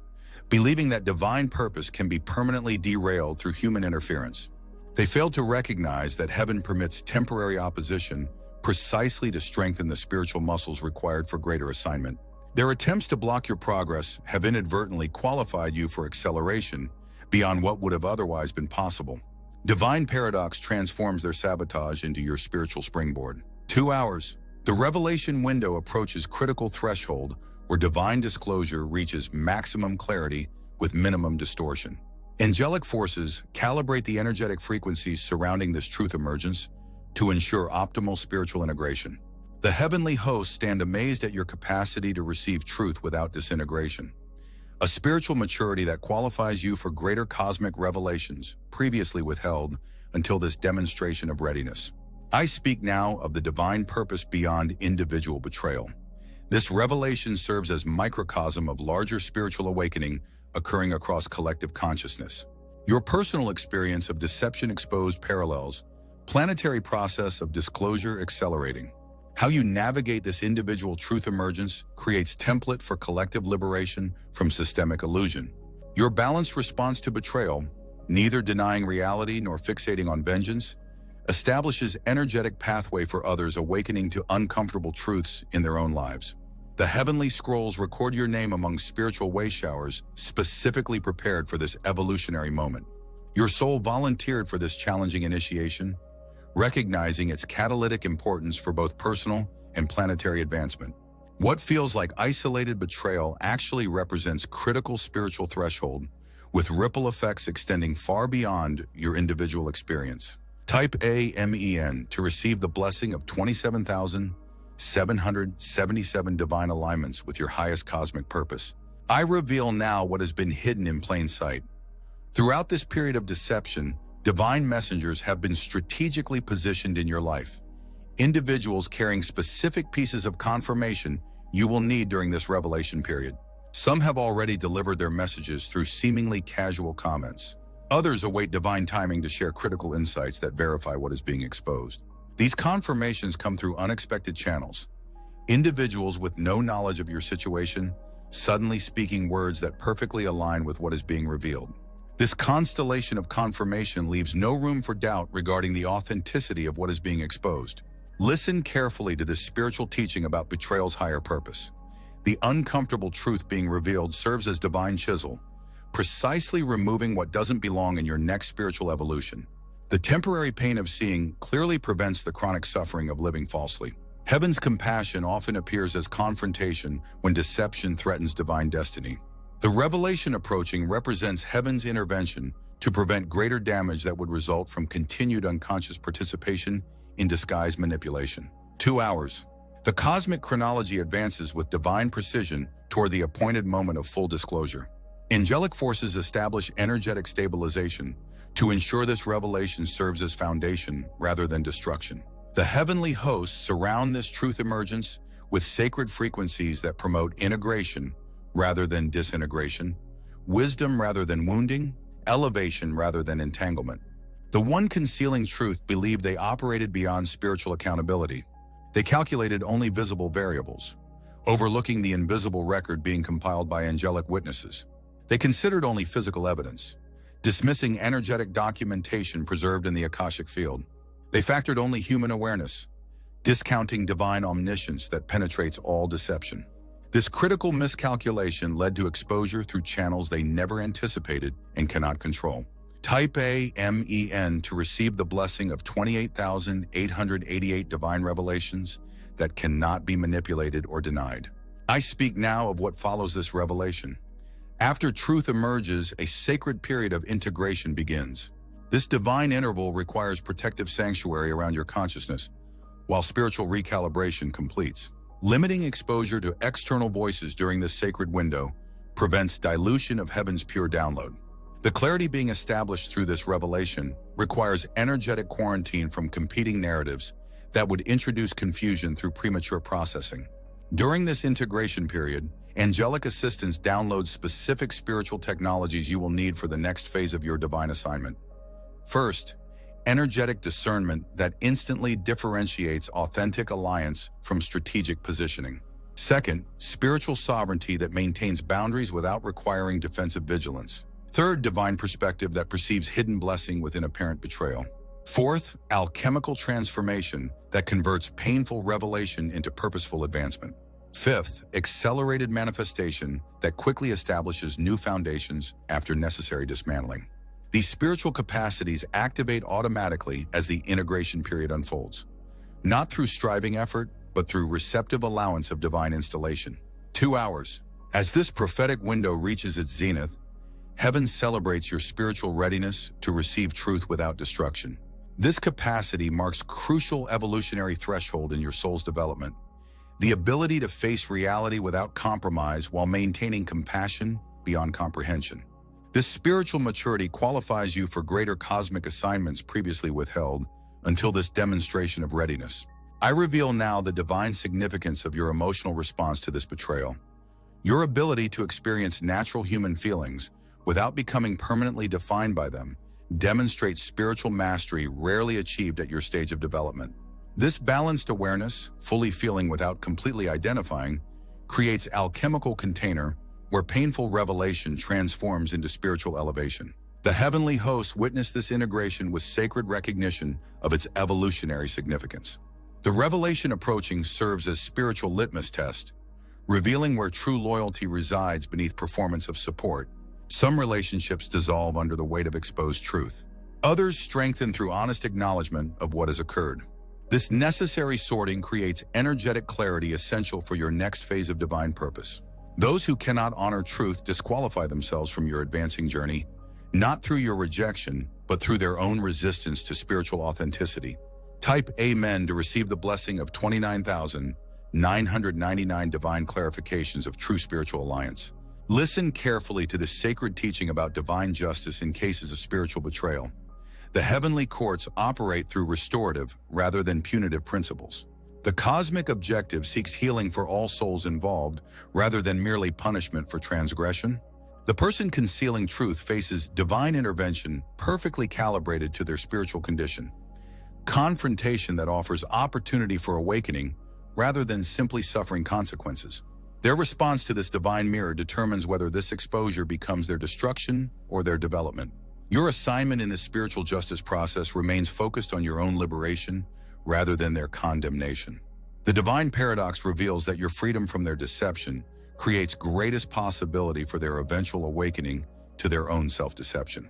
believing that divine purpose can be permanently derailed through human interference. They failed to recognize that heaven permits temporary opposition precisely to strengthen the spiritual muscles required for greater assignment. Their attempts to block your progress have inadvertently qualified you for acceleration beyond what would have otherwise been possible. Divine paradox transforms their sabotage into your spiritual springboard. 2 hours. The revelation window approaches critical threshold where divine disclosure reaches maximum clarity with minimum distortion. Angelic forces calibrate the energetic frequencies surrounding this truth emergence to ensure optimal spiritual integration. The heavenly hosts stand amazed at your capacity to receive truth without disintegration, a spiritual maturity that qualifies you for greater cosmic revelations previously withheld until this demonstration of readiness. I speak now of the divine purpose beyond individual betrayal. This revelation serves as microcosm of larger spiritual awakening occurring across collective consciousness. Your personal experience of deception exposed parallels, planetary process of disclosure accelerating. How you navigate this individual truth emergence creates template for collective liberation from systemic illusion. Your balanced response to betrayal, neither denying reality nor fixating on vengeance, establishes energetic pathway for others awakening to uncomfortable truths in their own lives. The heavenly scrolls record your name among spiritual way showers specifically prepared for this evolutionary moment. Your soul volunteered for this challenging initiation, recognizing its catalytic importance for both personal and planetary advancement. What feels like isolated betrayal actually represents critical spiritual threshold, with ripple effects extending far beyond your individual experience. Type AMEN to receive the blessing of 27,777 divine alignments with your highest cosmic purpose. I reveal now what has been hidden in plain sight. Throughout this period of deception, divine messengers have been strategically positioned in your life, individuals carrying specific pieces of confirmation you will need during this revelation period. Some have already delivered their messages through seemingly casual comments. Others await divine timing to share critical insights that verify what is being exposed. These confirmations come through unexpected channels. Individuals with no knowledge of your situation, suddenly speaking words that perfectly align with what is being revealed. This constellation of confirmation leaves no room for doubt regarding the authenticity of what is being exposed. Listen carefully to this spiritual teaching about betrayal's higher purpose. The uncomfortable truth being revealed serves as divine chisel, precisely removing what doesn't belong in your next spiritual evolution. The temporary pain of seeing clearly prevents the chronic suffering of living falsely. Heaven's compassion often appears as confrontation when deception threatens divine destiny. The revelation approaching represents heaven's intervention to prevent greater damage that would result from continued unconscious participation in disguised manipulation. 2 hours. The cosmic chronology advances with divine precision toward the appointed moment of full disclosure. Angelic forces establish energetic stabilization to ensure this revelation serves as foundation rather than destruction. The heavenly hosts surround this truth emergence with sacred frequencies that promote integration rather than disintegration, wisdom rather than wounding, elevation rather than entanglement. The one concealing truth believed they operated beyond spiritual accountability. They calculated only visible variables, overlooking the invisible record being compiled by angelic witnesses. They considered only physical evidence, dismissing energetic documentation preserved in the Akashic field. They factored only human awareness, discounting divine omniscience that penetrates all deception. This critical miscalculation led to exposure through channels they never anticipated and cannot control. Type AMEN to receive the blessing of 28,888 divine revelations that cannot be manipulated or denied. I speak now of what follows this revelation. After truth emerges, a sacred period of integration begins. This divine interval requires protective sanctuary around your consciousness, while spiritual recalibration completes. Limiting exposure to external voices during this sacred window prevents dilution of heaven's pure download. The clarity being established through this revelation requires energetic quarantine from competing narratives that would introduce confusion through premature processing. During this integration period, angelic assistance downloads specific spiritual technologies you will need for the next phase of your divine assignment. First, energetic discernment that instantly differentiates authentic alliance from strategic positioning. Second, spiritual sovereignty that maintains boundaries without requiring defensive vigilance. Third, divine perspective that perceives hidden blessing within apparent betrayal. Fourth, alchemical transformation that converts painful revelation into purposeful advancement. Fifth, accelerated manifestation that quickly establishes new foundations after necessary dismantling. These spiritual capacities activate automatically as the integration period unfolds, not through striving effort, but through receptive allowance of divine installation. 2 hours. As this prophetic window reaches its zenith, heaven celebrates your spiritual readiness to receive truth without destruction. This capacity marks crucial evolutionary threshold in your soul's development, the ability to face reality without compromise while maintaining compassion beyond comprehension. This spiritual maturity qualifies you for greater cosmic assignments previously withheld until this demonstration of readiness. I reveal now the divine significance of your emotional response to this betrayal. Your ability to experience natural human feelings without becoming permanently defined by them demonstrates spiritual mastery rarely achieved at your stage of development. This balanced awareness, fully feeling without completely identifying, creates alchemical container where painful revelation transforms into spiritual elevation. The heavenly hosts witness this integration with sacred recognition of its evolutionary significance. The revelation approaching serves as spiritual litmus test, revealing where true loyalty resides beneath performance of support. Some relationships dissolve under the weight of exposed truth. Others strengthen through honest acknowledgement of what has occurred. This necessary sorting creates energetic clarity essential for your next phase of divine purpose. Those who cannot honor truth disqualify themselves from your advancing journey, not through your rejection, but through their own resistance to spiritual authenticity. Type Amen to receive the blessing of 29,999 divine clarifications of true spiritual alliance. Listen carefully to this sacred teaching about divine justice in cases of spiritual betrayal. The heavenly courts operate through restorative rather than punitive principles. The cosmic objective seeks healing for all souls involved rather than merely punishment for transgression. The person concealing truth faces divine intervention perfectly calibrated to their spiritual condition. Confrontation that offers opportunity for awakening rather than simply suffering consequences. Their response to this divine mirror determines whether this exposure becomes their destruction or their development. Your assignment in this spiritual justice process remains focused on your own liberation rather than their condemnation. The divine paradox reveals that your freedom from their deception creates greatest possibility for their eventual awakening to their own self-deception.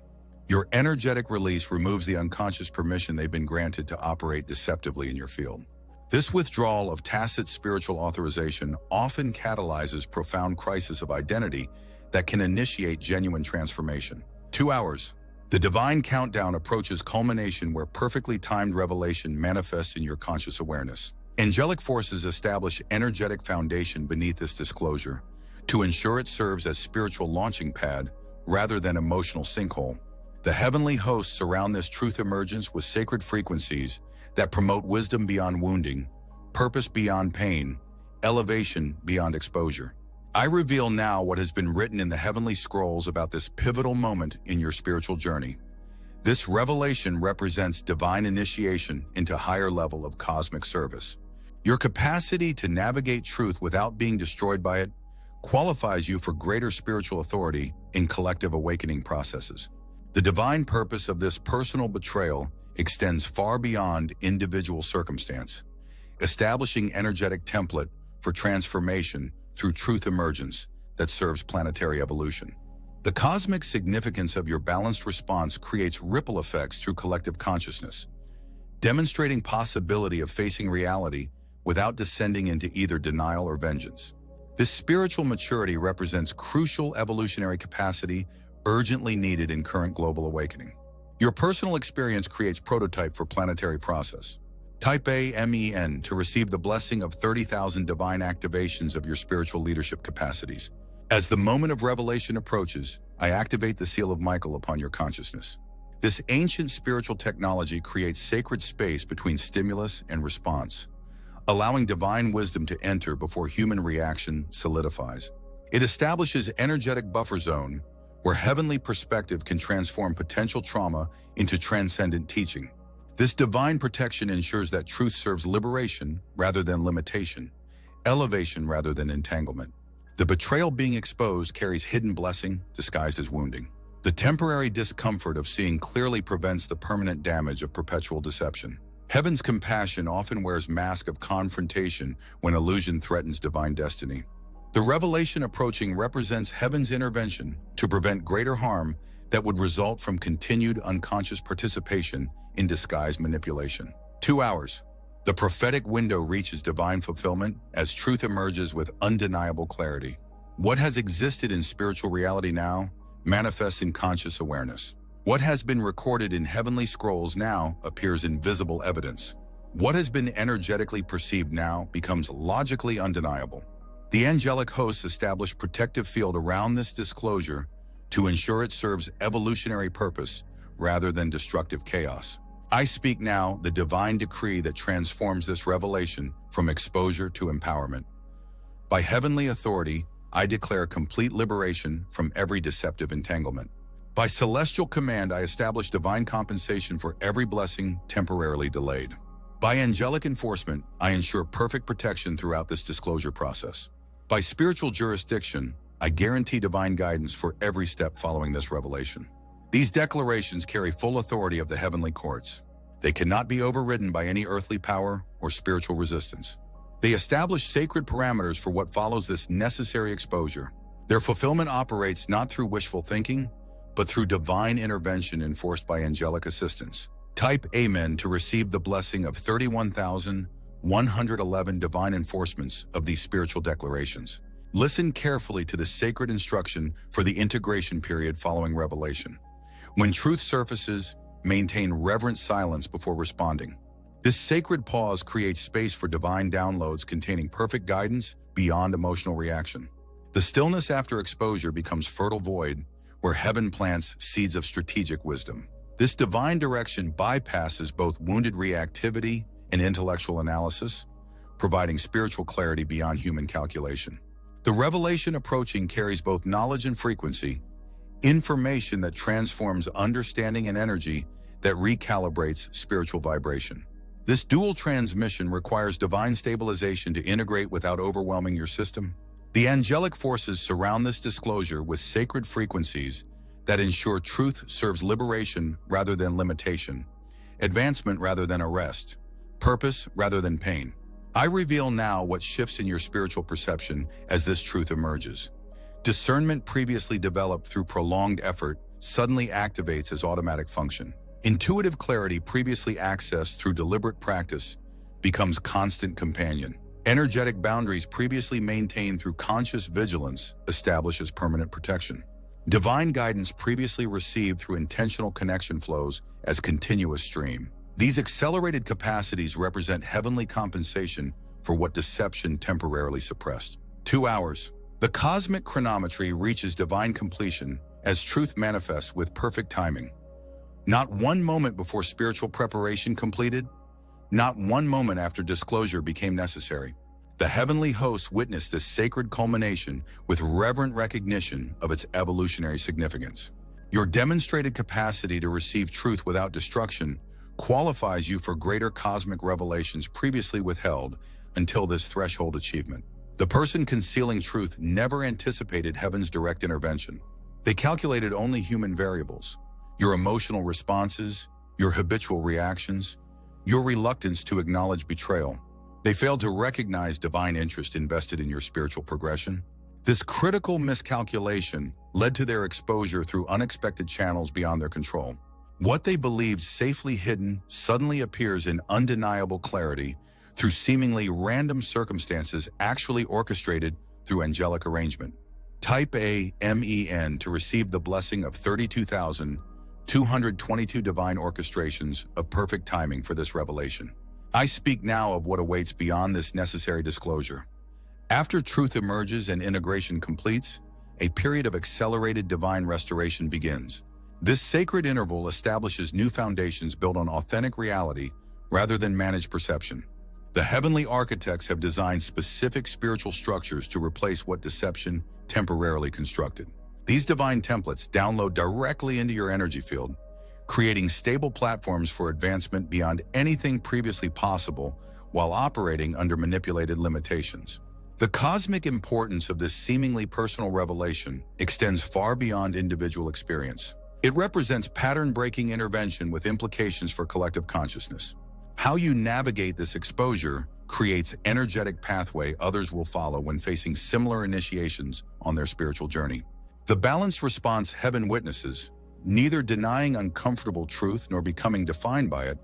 Your energetic release removes the unconscious permission they've been granted to operate deceptively in your field. This withdrawal of tacit spiritual authorization often catalyzes profound crisis of identity that can initiate genuine transformation. 2 hours. The divine countdown approaches culmination where perfectly timed revelation manifests in your conscious awareness. Angelic forces establish energetic foundation beneath this disclosure to ensure it serves as spiritual launching pad rather than emotional sinkhole. The heavenly hosts surround this truth emergence with sacred frequencies that promote wisdom beyond wounding, purpose beyond pain, elevation beyond exposure. I reveal now what has been written in the heavenly scrolls about this pivotal moment in your spiritual journey. This revelation represents divine initiation into a higher level of cosmic service. Your capacity to navigate truth without being destroyed by it qualifies you for greater spiritual authority in collective awakening processes. The divine purpose of this personal betrayal extends far beyond individual circumstance, establishing energetic template for transformation through truth emergence that serves planetary evolution. The cosmic significance of your balanced response creates ripple effects through collective consciousness, demonstrating possibility of facing reality without descending into either denial or vengeance. This spiritual maturity represents crucial evolutionary capacity urgently needed in current global awakening. Your personal experience creates prototype for planetary process. Type A MEN to receive the blessing of 30,000 divine activations of your spiritual leadership capacities. As the moment of revelation approaches, I activate the seal of Michael upon your consciousness. This ancient spiritual technology creates sacred space between stimulus and response, allowing divine wisdom to enter before human reaction solidifies. It establishes energetic buffer zone where heavenly perspective can transform potential trauma into transcendent teaching. This divine protection ensures that truth serves liberation rather than limitation, elevation rather than entanglement. The betrayal being exposed carries hidden blessing disguised as wounding. The temporary discomfort of seeing clearly prevents the permanent damage of perpetual deception. Heaven's compassion often wears mask of confrontation when illusion threatens divine destiny. The revelation approaching represents heaven's intervention to prevent greater harm that would result from continued unconscious participation in disguised manipulation. 2 hours. The prophetic window reaches divine fulfillment as truth emerges with undeniable clarity. What has existed in spiritual reality now manifests in conscious awareness. What has been recorded in heavenly scrolls now appears in visible evidence. What has been energetically perceived now becomes logically undeniable. The angelic hosts establish protective field around this disclosure to ensure it serves evolutionary purpose rather than destructive chaos. I speak now the divine decree that transforms this revelation from exposure to empowerment. By heavenly authority, I declare complete liberation from every deceptive entanglement. By celestial command, I establish divine compensation for every blessing temporarily delayed. By angelic enforcement, I ensure perfect protection throughout this disclosure process. By spiritual jurisdiction, I guarantee divine guidance for every step following this revelation. These declarations carry full authority of the heavenly courts. They cannot be overridden by any earthly power or spiritual resistance. They establish sacred parameters for what follows this necessary exposure. Their fulfillment operates not through wishful thinking, but through divine intervention enforced by angelic assistance. Type Amen to receive the blessing of 31,111 divine enforcements of these spiritual declarations. Listen carefully to the sacred instruction for the integration period following revelation. When truth surfaces, maintain reverent silence before responding. This sacred pause creates space for divine downloads containing perfect guidance beyond emotional reaction. The stillness after exposure becomes fertile void where heaven plants seeds of strategic wisdom. This divine direction bypasses both wounded reactivity and intellectual analysis, providing spiritual clarity beyond human calculation. The revelation approaching carries both knowledge and frequency, information that transforms understanding and energy that recalibrates spiritual vibration. This dual transmission requires divine stabilization to integrate without overwhelming your system. The angelic forces surround this disclosure with sacred frequencies that ensure truth serves liberation rather than limitation, advancement rather than arrest, purpose rather than pain. I reveal now what shifts in your spiritual perception as this truth emerges. Discernment previously developed through prolonged effort suddenly activates as automatic function. Intuitive clarity previously accessed through deliberate practice becomes constant companion. Energetic boundaries previously maintained through conscious vigilance establishes permanent protection. Divine guidance previously received through intentional connection flows as continuous stream. These accelerated capacities represent heavenly compensation for what deception temporarily suppressed. 2 hours. The cosmic chronometry reaches divine completion as truth manifests with perfect timing. Not one moment before spiritual preparation completed, not one moment after disclosure became necessary. The heavenly hosts witnessed this sacred culmination with reverent recognition of its evolutionary significance. Your demonstrated capacity to receive truth without destruction qualifies you for greater cosmic revelations previously withheld until this threshold achievement. The person concealing truth never anticipated heaven's direct intervention. They calculated only human variables, your emotional responses, your habitual reactions, your reluctance to acknowledge betrayal. They failed to recognize divine interest invested in your spiritual progression. This critical miscalculation led to their exposure through unexpected channels beyond their control. What they believed safely hidden suddenly appears in undeniable clarity through seemingly random circumstances actually orchestrated through angelic arrangement. Type AMEN to receive the blessing of 32,222 divine orchestrations of perfect timing for this revelation. I speak now of what awaits beyond this necessary disclosure. After truth emerges and integration completes, a period of accelerated divine restoration begins. This sacred interval establishes new foundations built on authentic reality rather than managed perception. The heavenly architects have designed specific spiritual structures to replace what deception temporarily constructed. These divine templates download directly into your energy field, creating stable platforms for advancement beyond anything previously possible while operating under manipulated limitations. The cosmic importance of this seemingly personal revelation extends far beyond individual experience. It represents pattern-breaking intervention with implications for collective consciousness. How you navigate this exposure creates energetic pathway others will follow when facing similar initiations on their spiritual journey. The balanced response heaven witnesses, neither denying uncomfortable truth nor becoming defined by it,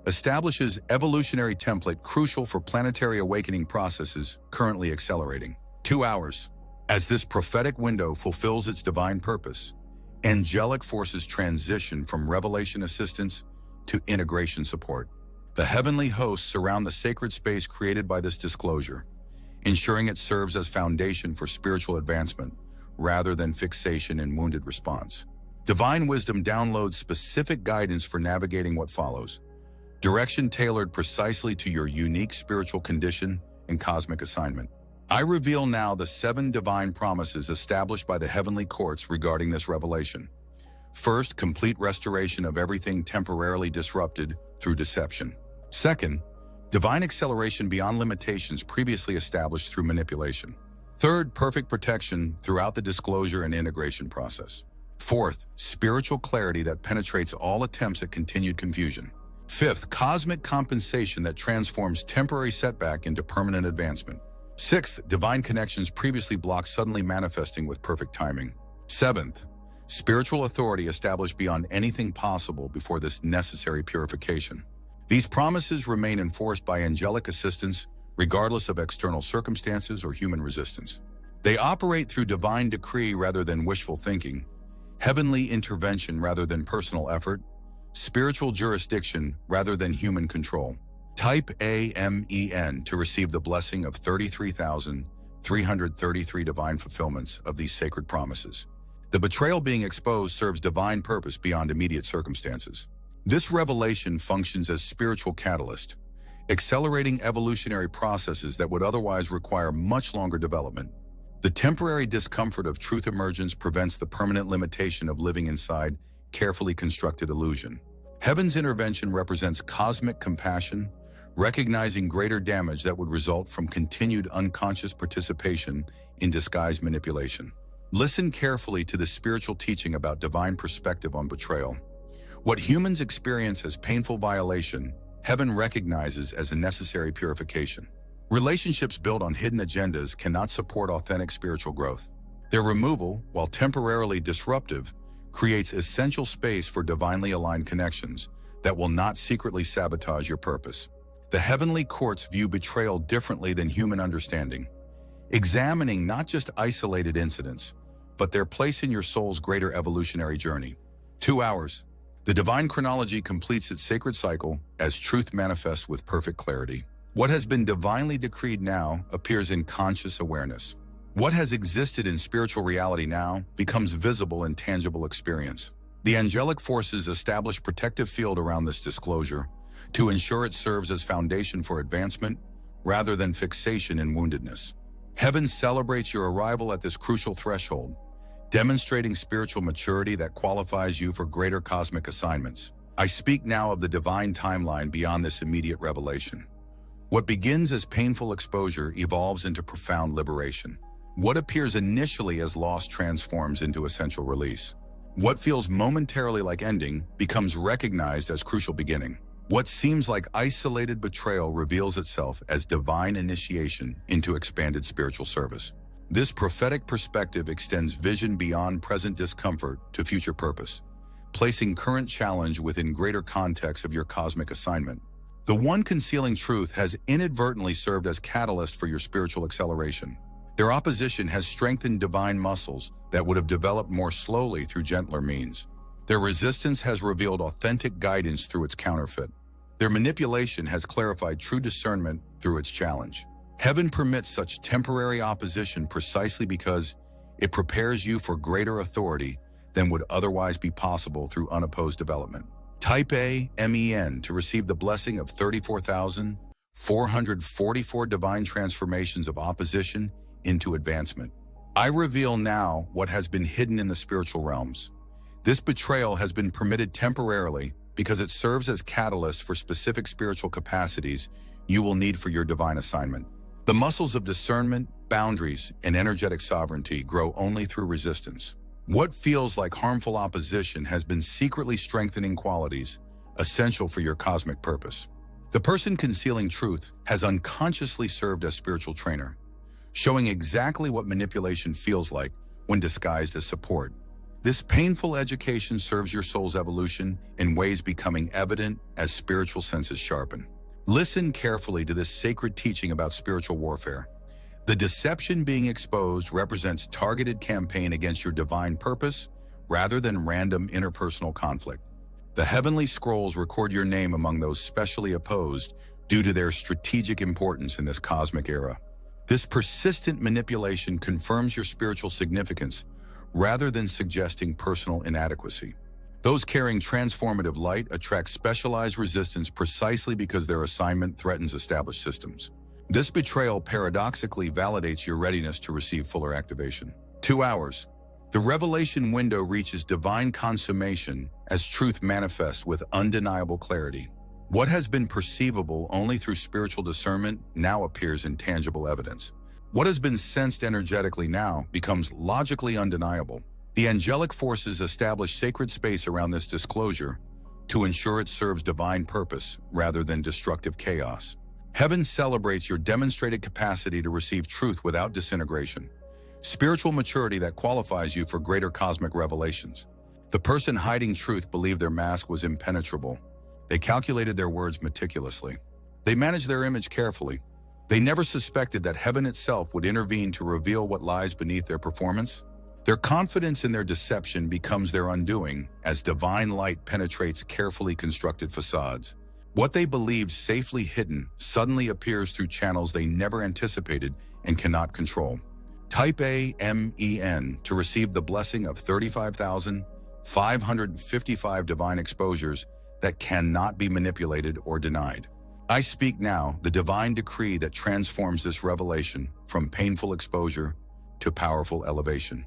establishes evolutionary template crucial for planetary awakening processes currently accelerating. 2 hours. As this prophetic window fulfills its divine purpose, angelic forces transition from revelation assistance to integration support. The heavenly hosts surround the sacred space created by this disclosure, ensuring it serves as foundation for spiritual advancement rather than fixation and wounded response. Divine wisdom downloads specific guidance for navigating what follows, direction tailored precisely to your unique spiritual condition and cosmic assignment. I reveal now the 7 divine promises established by the heavenly courts regarding this revelation. First, complete restoration of everything temporarily disrupted through deception. Second, divine acceleration beyond limitations previously established through manipulation. Third, perfect protection throughout the disclosure and integration process. Fourth, spiritual clarity that penetrates all attempts at continued confusion. Fifth, cosmic compensation that transforms temporary setback into permanent advancement. Sixth, divine connections previously blocked suddenly manifesting with perfect timing. Seventh, spiritual authority established beyond anything possible before this necessary purification. These promises remain enforced by angelic assistance regardless of external circumstances or human resistance. They operate through divine decree rather than wishful thinking, heavenly intervention rather than personal effort, spiritual jurisdiction rather than human control. Type AMEN to receive the blessing of 33,333 divine fulfillments of these sacred promises. The betrayal being exposed serves divine purpose beyond immediate circumstances. This revelation functions as spiritual catalyst, accelerating evolutionary processes that would otherwise require much longer development. The temporary discomfort of truth emergence prevents the permanent limitation of living inside carefully constructed illusion. Heaven's intervention represents cosmic compassion, recognizing greater damage that would result from continued unconscious participation in disguised manipulation. Listen carefully to the spiritual teaching about divine perspective on betrayal. What humans experience as painful violation, heaven recognizes as a necessary purification. Relationships built on hidden agendas cannot support authentic spiritual growth. Their removal, while temporarily disruptive, creates essential space for divinely aligned connections that will not secretly sabotage your purpose. The heavenly courts view betrayal differently than human understanding, examining not just isolated incidents, but their place in your soul's greater evolutionary journey. 2 hours. The divine chronology completes its sacred cycle as truth manifests with perfect clarity. What has been divinely decreed now appears in conscious awareness. What has existed in spiritual reality now becomes visible in tangible experience. The angelic forces establish protective field around this disclosure to ensure it serves as foundation for advancement rather than fixation in woundedness. Heaven celebrates your arrival at this crucial threshold, demonstrating spiritual maturity that qualifies you for greater cosmic assignments. I speak now of the divine timeline beyond this immediate revelation. What begins as painful exposure evolves into profound liberation. What appears initially as loss transforms into essential release. What feels momentarily like ending becomes recognized as crucial beginning. What seems like isolated betrayal reveals itself as divine initiation into expanded spiritual service. This prophetic perspective extends vision beyond present discomfort to future purpose, placing current challenge within greater context of your cosmic assignment. The one concealing truth has inadvertently served as catalyst for your spiritual acceleration. Their opposition has strengthened divine muscles that would have developed more slowly through gentler means. Their resistance has revealed authentic guidance through its counterfeit. Their manipulation has clarified true discernment through its challenge. Heaven permits such temporary opposition precisely because it prepares you for greater authority than would otherwise be possible through unopposed development. Type A, MEN, to receive the blessing of 34,444 divine transformations of opposition into advancement. I reveal now what has been hidden in the spiritual realms. This betrayal has been permitted temporarily because it serves as catalyst for specific spiritual capacities you will need for your divine assignment. The muscles of discernment, boundaries, and energetic sovereignty grow only through resistance. What feels like harmful opposition has been secretly strengthening qualities essential for your cosmic purpose. The person concealing truth has unconsciously served as spiritual trainer, showing exactly what manipulation feels like when disguised as support. This painful education serves your soul's evolution in ways becoming evident as spiritual senses sharpen. Listen carefully to this sacred teaching about spiritual warfare. The deception being exposed represents targeted campaign against your divine purpose rather than random interpersonal conflict. The heavenly scrolls record your name among those specially opposed due to their strategic importance in this cosmic era. This persistent manipulation confirms your spiritual significance rather than suggesting personal inadequacy. Those carrying transformative light attract specialized resistance precisely because their assignment threatens established systems. This betrayal paradoxically validates your readiness to receive fuller activation. 2 hours. The revelation window reaches divine consummation as truth manifests with undeniable clarity. What has been perceivable only through spiritual discernment now appears in tangible evidence. What has been sensed energetically now becomes logically undeniable. The angelic forces establish sacred space around this disclosure to ensure it serves divine purpose rather than destructive chaos. Heaven celebrates your demonstrated capacity to receive truth without disintegration, spiritual maturity that qualifies you for greater cosmic revelations. The person hiding truth believed their mask was impenetrable. They calculated their words meticulously. They managed their image carefully. They never suspected that heaven itself would intervene to reveal what lies beneath their performance. Their confidence in their deception becomes their undoing as divine light penetrates carefully constructed facades. What they believed safely hidden suddenly appears through channels they never anticipated and cannot control. Type A, MEN, to receive the blessing of 35,555 divine exposures that cannot be manipulated or denied. I speak now the divine decree that transforms this revelation from painful exposure to powerful elevation.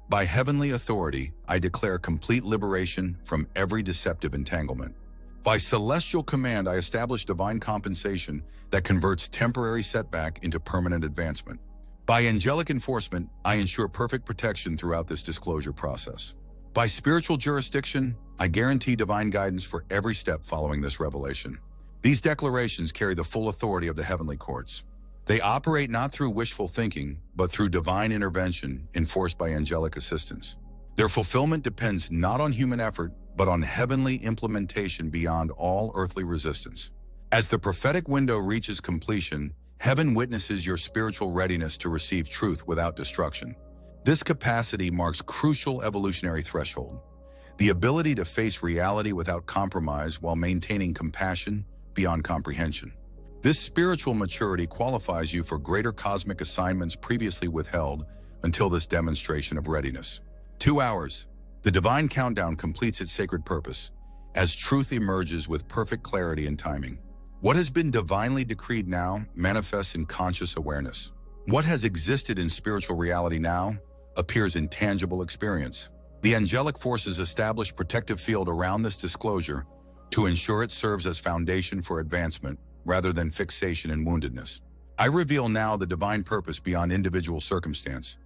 By heavenly authority, I declare complete liberation from every deceptive entanglement. By celestial command, I establish divine compensation that converts temporary setback into permanent advancement. By angelic enforcement, I ensure perfect protection throughout this disclosure process. By spiritual jurisdiction, I guarantee divine guidance for every step following this revelation. These declarations carry the full authority of the heavenly courts. They operate not through wishful thinking, but through divine intervention enforced by angelic assistance. Their fulfillment depends not on human effort, but on heavenly implementation beyond all earthly resistance. As the prophetic window reaches completion, heaven witnesses your spiritual readiness to receive truth without destruction. This capacity marks crucial evolutionary threshold. The ability to face reality without compromise while maintaining compassion beyond comprehension. This spiritual maturity qualifies you for greater cosmic assignments previously withheld until this demonstration of readiness. 2 hours. The divine countdown completes its sacred purpose as truth emerges with perfect clarity and timing. What has been divinely decreed now manifests in conscious awareness. What has existed in spiritual reality now appears in tangible experience. The angelic forces establish protective field around this disclosure to ensure it serves as foundation for advancement rather than fixation and woundedness. I reveal now the divine purpose beyond individual circumstance.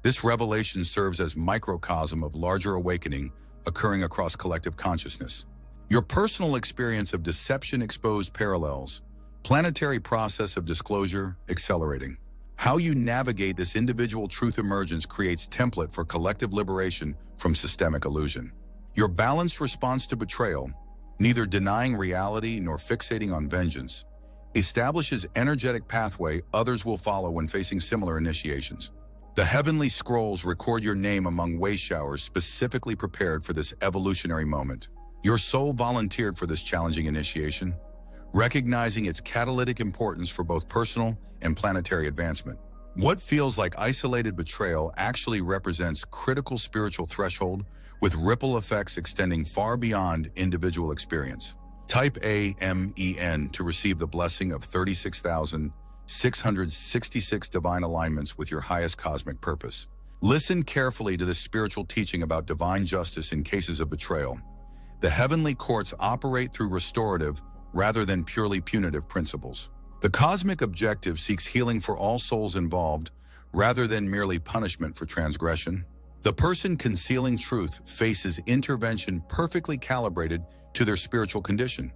This revelation serves as microcosm of larger awakening occurring across collective consciousness. Your personal experience of deception exposed parallels, planetary process of disclosure accelerating. How you navigate this individual truth emergence creates template for collective liberation from systemic illusion. Your balanced response to betrayal, neither denying reality nor fixating on vengeance, establishes energetic pathway others will follow when facing similar initiations. The heavenly scrolls record your name among way showers specifically prepared for this evolutionary moment. Your soul volunteered for this challenging initiation, recognizing its catalytic importance for both personal and planetary advancement. What feels like isolated betrayal actually represents critical spiritual threshold with ripple effects extending far beyond individual experience. Type AMEN to receive the blessing of 36,666 divine alignments with your highest cosmic purpose. Listen carefully to this spiritual teaching about divine justice in cases of betrayal. The heavenly courts operate through restorative rather than purely punitive principles. The cosmic objective seeks healing for all souls involved rather than merely punishment for transgression. The person concealing truth faces intervention perfectly calibrated to their spiritual condition.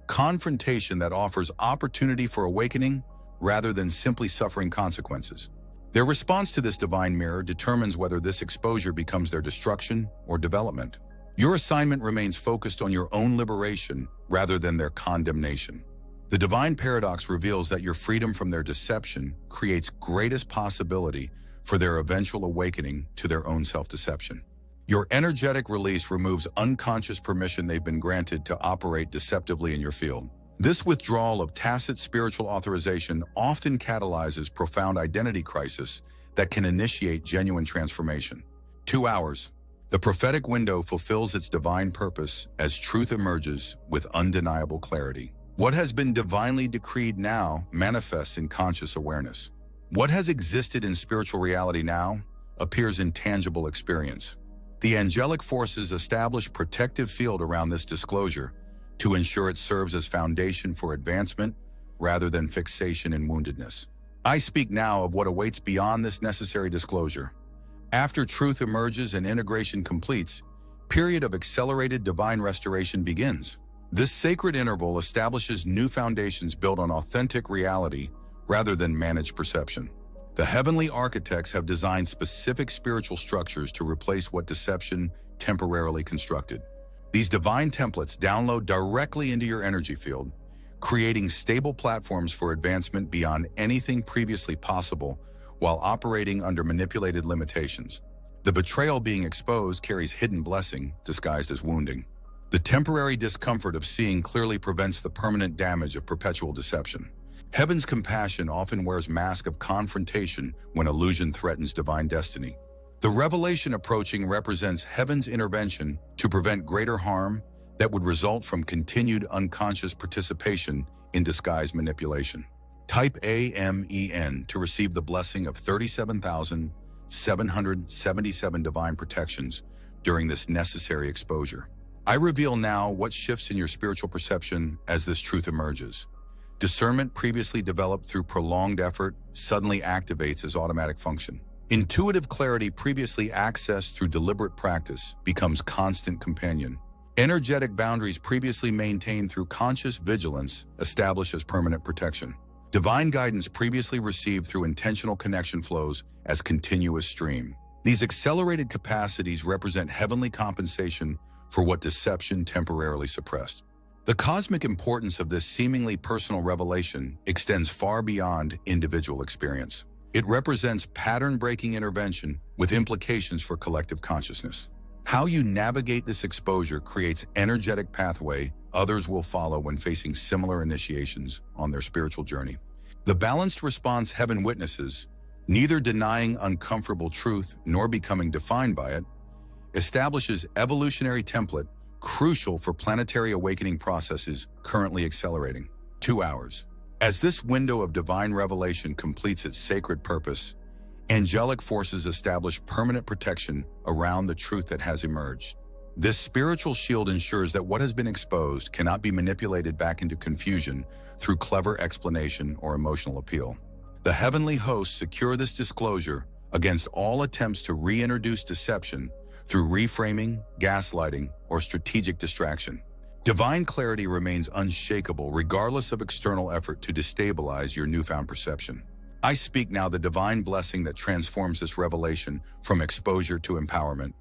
Confrontation that offers opportunity for awakening rather than simply suffering consequences. Their response to this divine mirror determines whether this exposure becomes their destruction or development. Your assignment remains focused on your own liberation rather than their condemnation. The divine paradox reveals that your freedom from their deception creates greatest possibility for their eventual awakening to their own self-deception. Your energetic release removes unconscious permission they've been granted to operate deceptively in your field. This withdrawal of tacit spiritual authorization often catalyzes profound identity crisis that can initiate genuine transformation. 2 hours. The prophetic window fulfills its divine purpose as truth emerges with undeniable clarity. What has been divinely decreed now manifests in conscious awareness. What has existed in spiritual reality now appears in tangible experience. The angelic forces establish protective field around this disclosure to ensure it serves as foundation for advancement rather than fixation and woundedness. I speak now of what awaits beyond this necessary disclosure. After truth emerges and integration completes, period of accelerated divine restoration begins. This sacred interval establishes new foundations built on authentic reality rather than managed perception. The heavenly architects have designed specific spiritual structures to replace what deception temporarily constructed. These divine templates download directly into your energy field, creating stable platforms for advancement beyond anything previously possible while operating under manipulated limitations. The betrayal being exposed carries hidden blessing disguised as wounding. The temporary discomfort of seeing clearly prevents the permanent damage of perpetual deception. Heaven's compassion often wears mask of confrontation when illusion threatens divine destiny. The revelation approaching represents heaven's intervention to prevent greater harm that would result from continued unconscious participation in disguised manipulation. Type AMEN to receive the blessing of 37,777 divine protections during this necessary exposure. I reveal now what shifts in your spiritual perception as this truth emerges. Discernment previously developed through prolonged effort suddenly activates as automatic function. Intuitive clarity previously accessed through deliberate practice becomes constant companion. Energetic boundaries previously maintained through conscious vigilance establish as permanent protection. Divine guidance previously received through intentional connection flows as continuous stream. These accelerated capacities represent heavenly compensation for what deception temporarily suppressed. The cosmic importance of this seemingly personal revelation extends far beyond individual experience. It represents pattern-breaking intervention with implications for collective consciousness. How you navigate this exposure creates energetic pathway others will follow when facing similar initiations on their spiritual journey. The balanced response heaven witnesses, neither denying uncomfortable truth nor becoming defined by it, establishes evolutionary template crucial for planetary awakening processes currently accelerating. 2 hours. As this window of divine revelation completes its sacred purpose, angelic forces establish permanent protection around the truth that has emerged. This spiritual shield ensures that what has been exposed cannot be manipulated back into confusion through clever explanation or emotional appeal. The heavenly hosts secure this disclosure against all attempts to reintroduce deception through reframing, gaslighting, or strategic distraction. Divine clarity remains unshakable regardless of external effort to destabilize your newfound perception. I speak now the divine blessing that transforms this revelation from exposure to empowerment.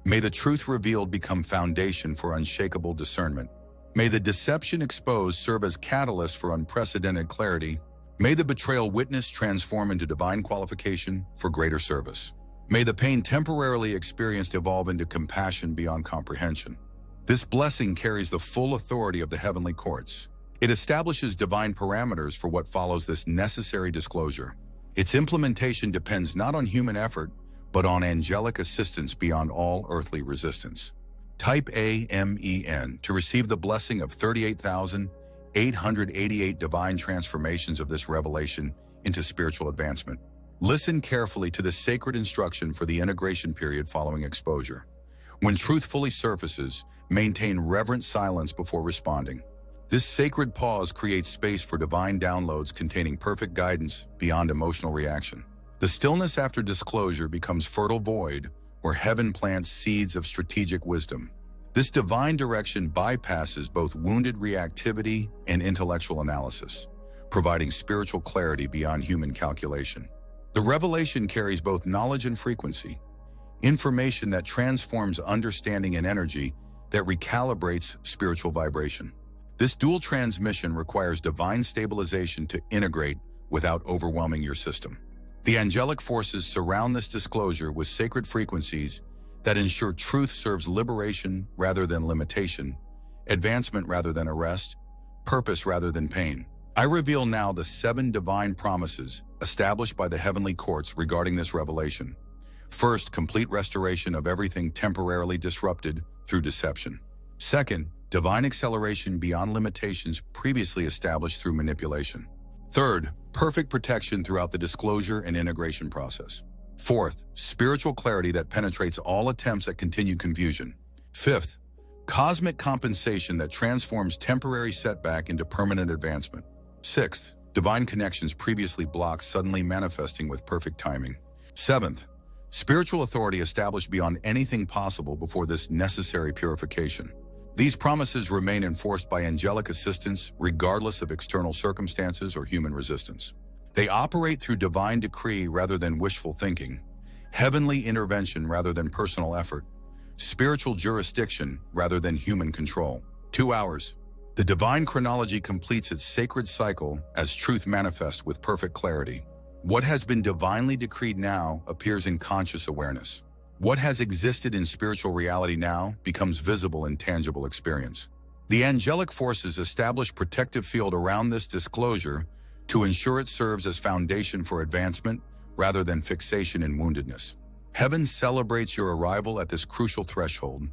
May the truth revealed become foundation for unshakable discernment. May the deception exposed serve as catalyst for unprecedented clarity. May the betrayal witnessed transform into divine qualification for greater service. May the pain temporarily experienced evolve into compassion beyond comprehension. This blessing carries the full authority of the heavenly courts. It establishes divine parameters for what follows this necessary disclosure. Its implementation depends not on human effort, but on angelic assistance beyond all earthly resistance. Type AMEN to receive the blessing of 38,888 divine transformations of this revelation into spiritual advancement. Listen carefully to the sacred instruction for the integration period following exposure. When truth fully surfaces, maintain reverent silence before responding. This sacred pause creates space for divine downloads containing perfect guidance beyond emotional reaction. The stillness after disclosure becomes fertile void where heaven plants seeds of strategic wisdom. This divine direction bypasses both wounded reactivity and intellectual analysis, providing spiritual clarity beyond human calculation. The revelation carries both knowledge and frequency, information that transforms understanding and energy that recalibrates spiritual vibration. This dual transmission requires divine stabilization to integrate without overwhelming your system. The angelic forces surround this disclosure with sacred frequencies that ensure truth serves liberation rather than limitation, advancement rather than arrest, purpose rather than pain. I reveal now the 7 divine promises established by the heavenly courts regarding this revelation. First, complete restoration of everything temporarily disrupted through deception. Second, divine acceleration beyond limitations previously established through manipulation. Third, perfect protection throughout the disclosure and integration process. Fourth, spiritual clarity that penetrates all attempts at continued confusion. Fifth, cosmic compensation that transforms temporary setback into permanent advancement. Sixth, divine connections previously blocked suddenly manifesting with perfect timing. Seventh, spiritual authority established beyond anything possible before this necessary purification. These promises remain enforced by angelic assistance regardless of external circumstances or human resistance. They operate through divine decree rather than wishful thinking, heavenly intervention rather than personal effort, spiritual jurisdiction rather than human control. 2 hours. The divine chronology completes its sacred cycle as truth manifests with perfect clarity. What has been divinely decreed now appears in conscious awareness. What has existed in spiritual reality now becomes visible in tangible experience. The angelic forces establish protective field around this disclosure to ensure it serves as foundation for advancement rather than fixation in woundedness. Heaven celebrates your arrival at this crucial threshold,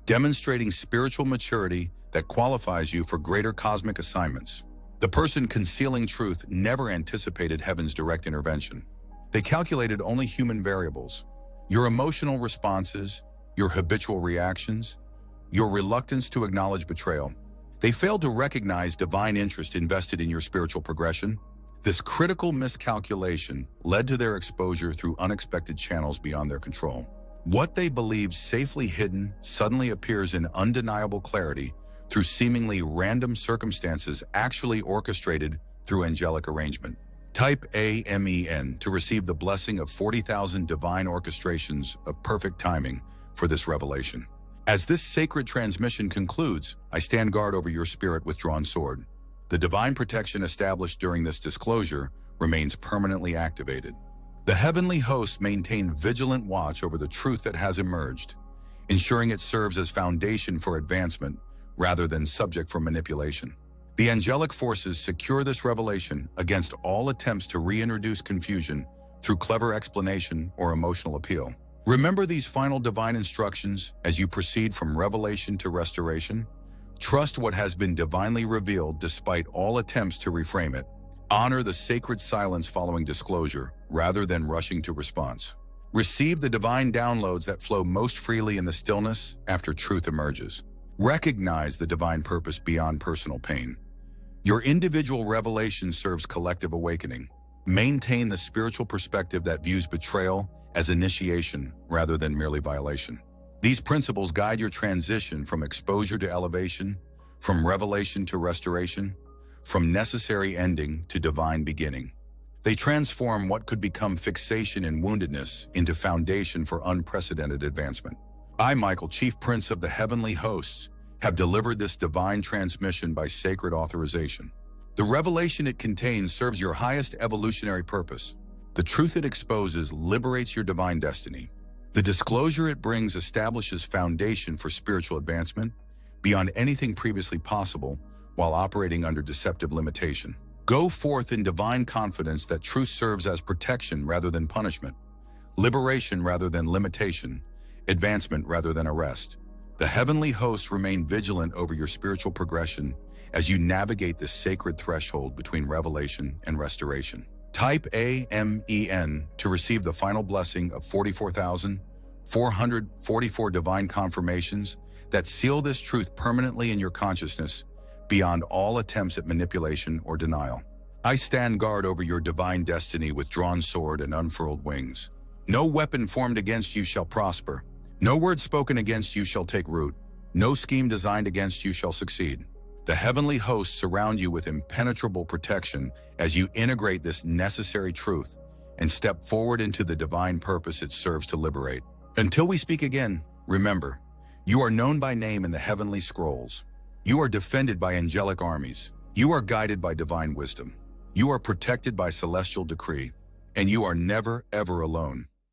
demonstrating spiritual maturity that qualifies you for greater cosmic assignments. The person concealing truth never anticipated heaven's direct intervention. They calculated only human variables. Your emotional responses, your habitual reactions, your reluctance to acknowledge betrayal. They failed to recognize divine interest invested in your spiritual progression. This critical miscalculation led to their exposure through unexpected channels beyond their control. What they believed safely hidden suddenly appears in undeniable clarity through seemingly random circumstances actually orchestrated through angelic arrangement. Type AMEN to receive the blessing of 40,000 divine orchestrations of perfect timing for this revelation. As this sacred transmission concludes, I stand guard over your spirit with drawn sword. The divine protection established during this disclosure remains permanently activated. The heavenly hosts maintain vigilant watch over the truth that has emerged, ensuring it serves as foundation for advancement rather than subject for manipulation. The angelic forces secure this revelation against all attempts to reintroduce confusion through clever explanation or emotional appeal. Remember these final divine instructions as you proceed from revelation to restoration. Trust what has been divinely revealed despite all attempts to reframe it. Honor the sacred silence following disclosure rather than rushing to response. Receive the divine downloads that flow most freely in the stillness after truth emerges. Recognize the divine purpose beyond personal pain. Your individual revelation serves collective awakening. Maintain the spiritual perspective that views betrayal as initiation rather than merely violation. These principles guide your transition from exposure to elevation, from revelation to restoration, from necessary ending to divine beginning. They transform what could become fixation and woundedness into foundation for unprecedented advancement. I, Michael, Chief Prince of the Heavenly Hosts, have delivered this divine transmission by sacred authorization. The revelation it contains serves your highest evolutionary purpose. The truth it exposes liberates your divine destiny. The disclosure it brings establishes foundation for spiritual advancement beyond anything previously possible while operating under deceptive limitation. Go forth in divine confidence that truth serves as protection rather than punishment, liberation rather than limitation, advancement rather than arrest. The heavenly hosts remain vigilant over your spiritual progression as you navigate this sacred threshold between revelation and restoration. Type AMEN to receive the final blessing of 44,444 divine confirmations that seal this truth permanently in your consciousness beyond all attempts at manipulation or denial. I stand guard over your divine destiny with drawn sword and unfurled wings. No weapon formed against you shall prosper. No word spoken against you shall take root. No scheme designed against you shall succeed. The heavenly hosts surround you with impenetrable protection as you integrate this necessary truth and step forward into the divine purpose it serves to liberate. Until we speak again, remember, you are known by name in the heavenly scrolls. You are defended by angelic armies. You are guided by divine wisdom. You are protected by celestial decree. And you are never, ever alone.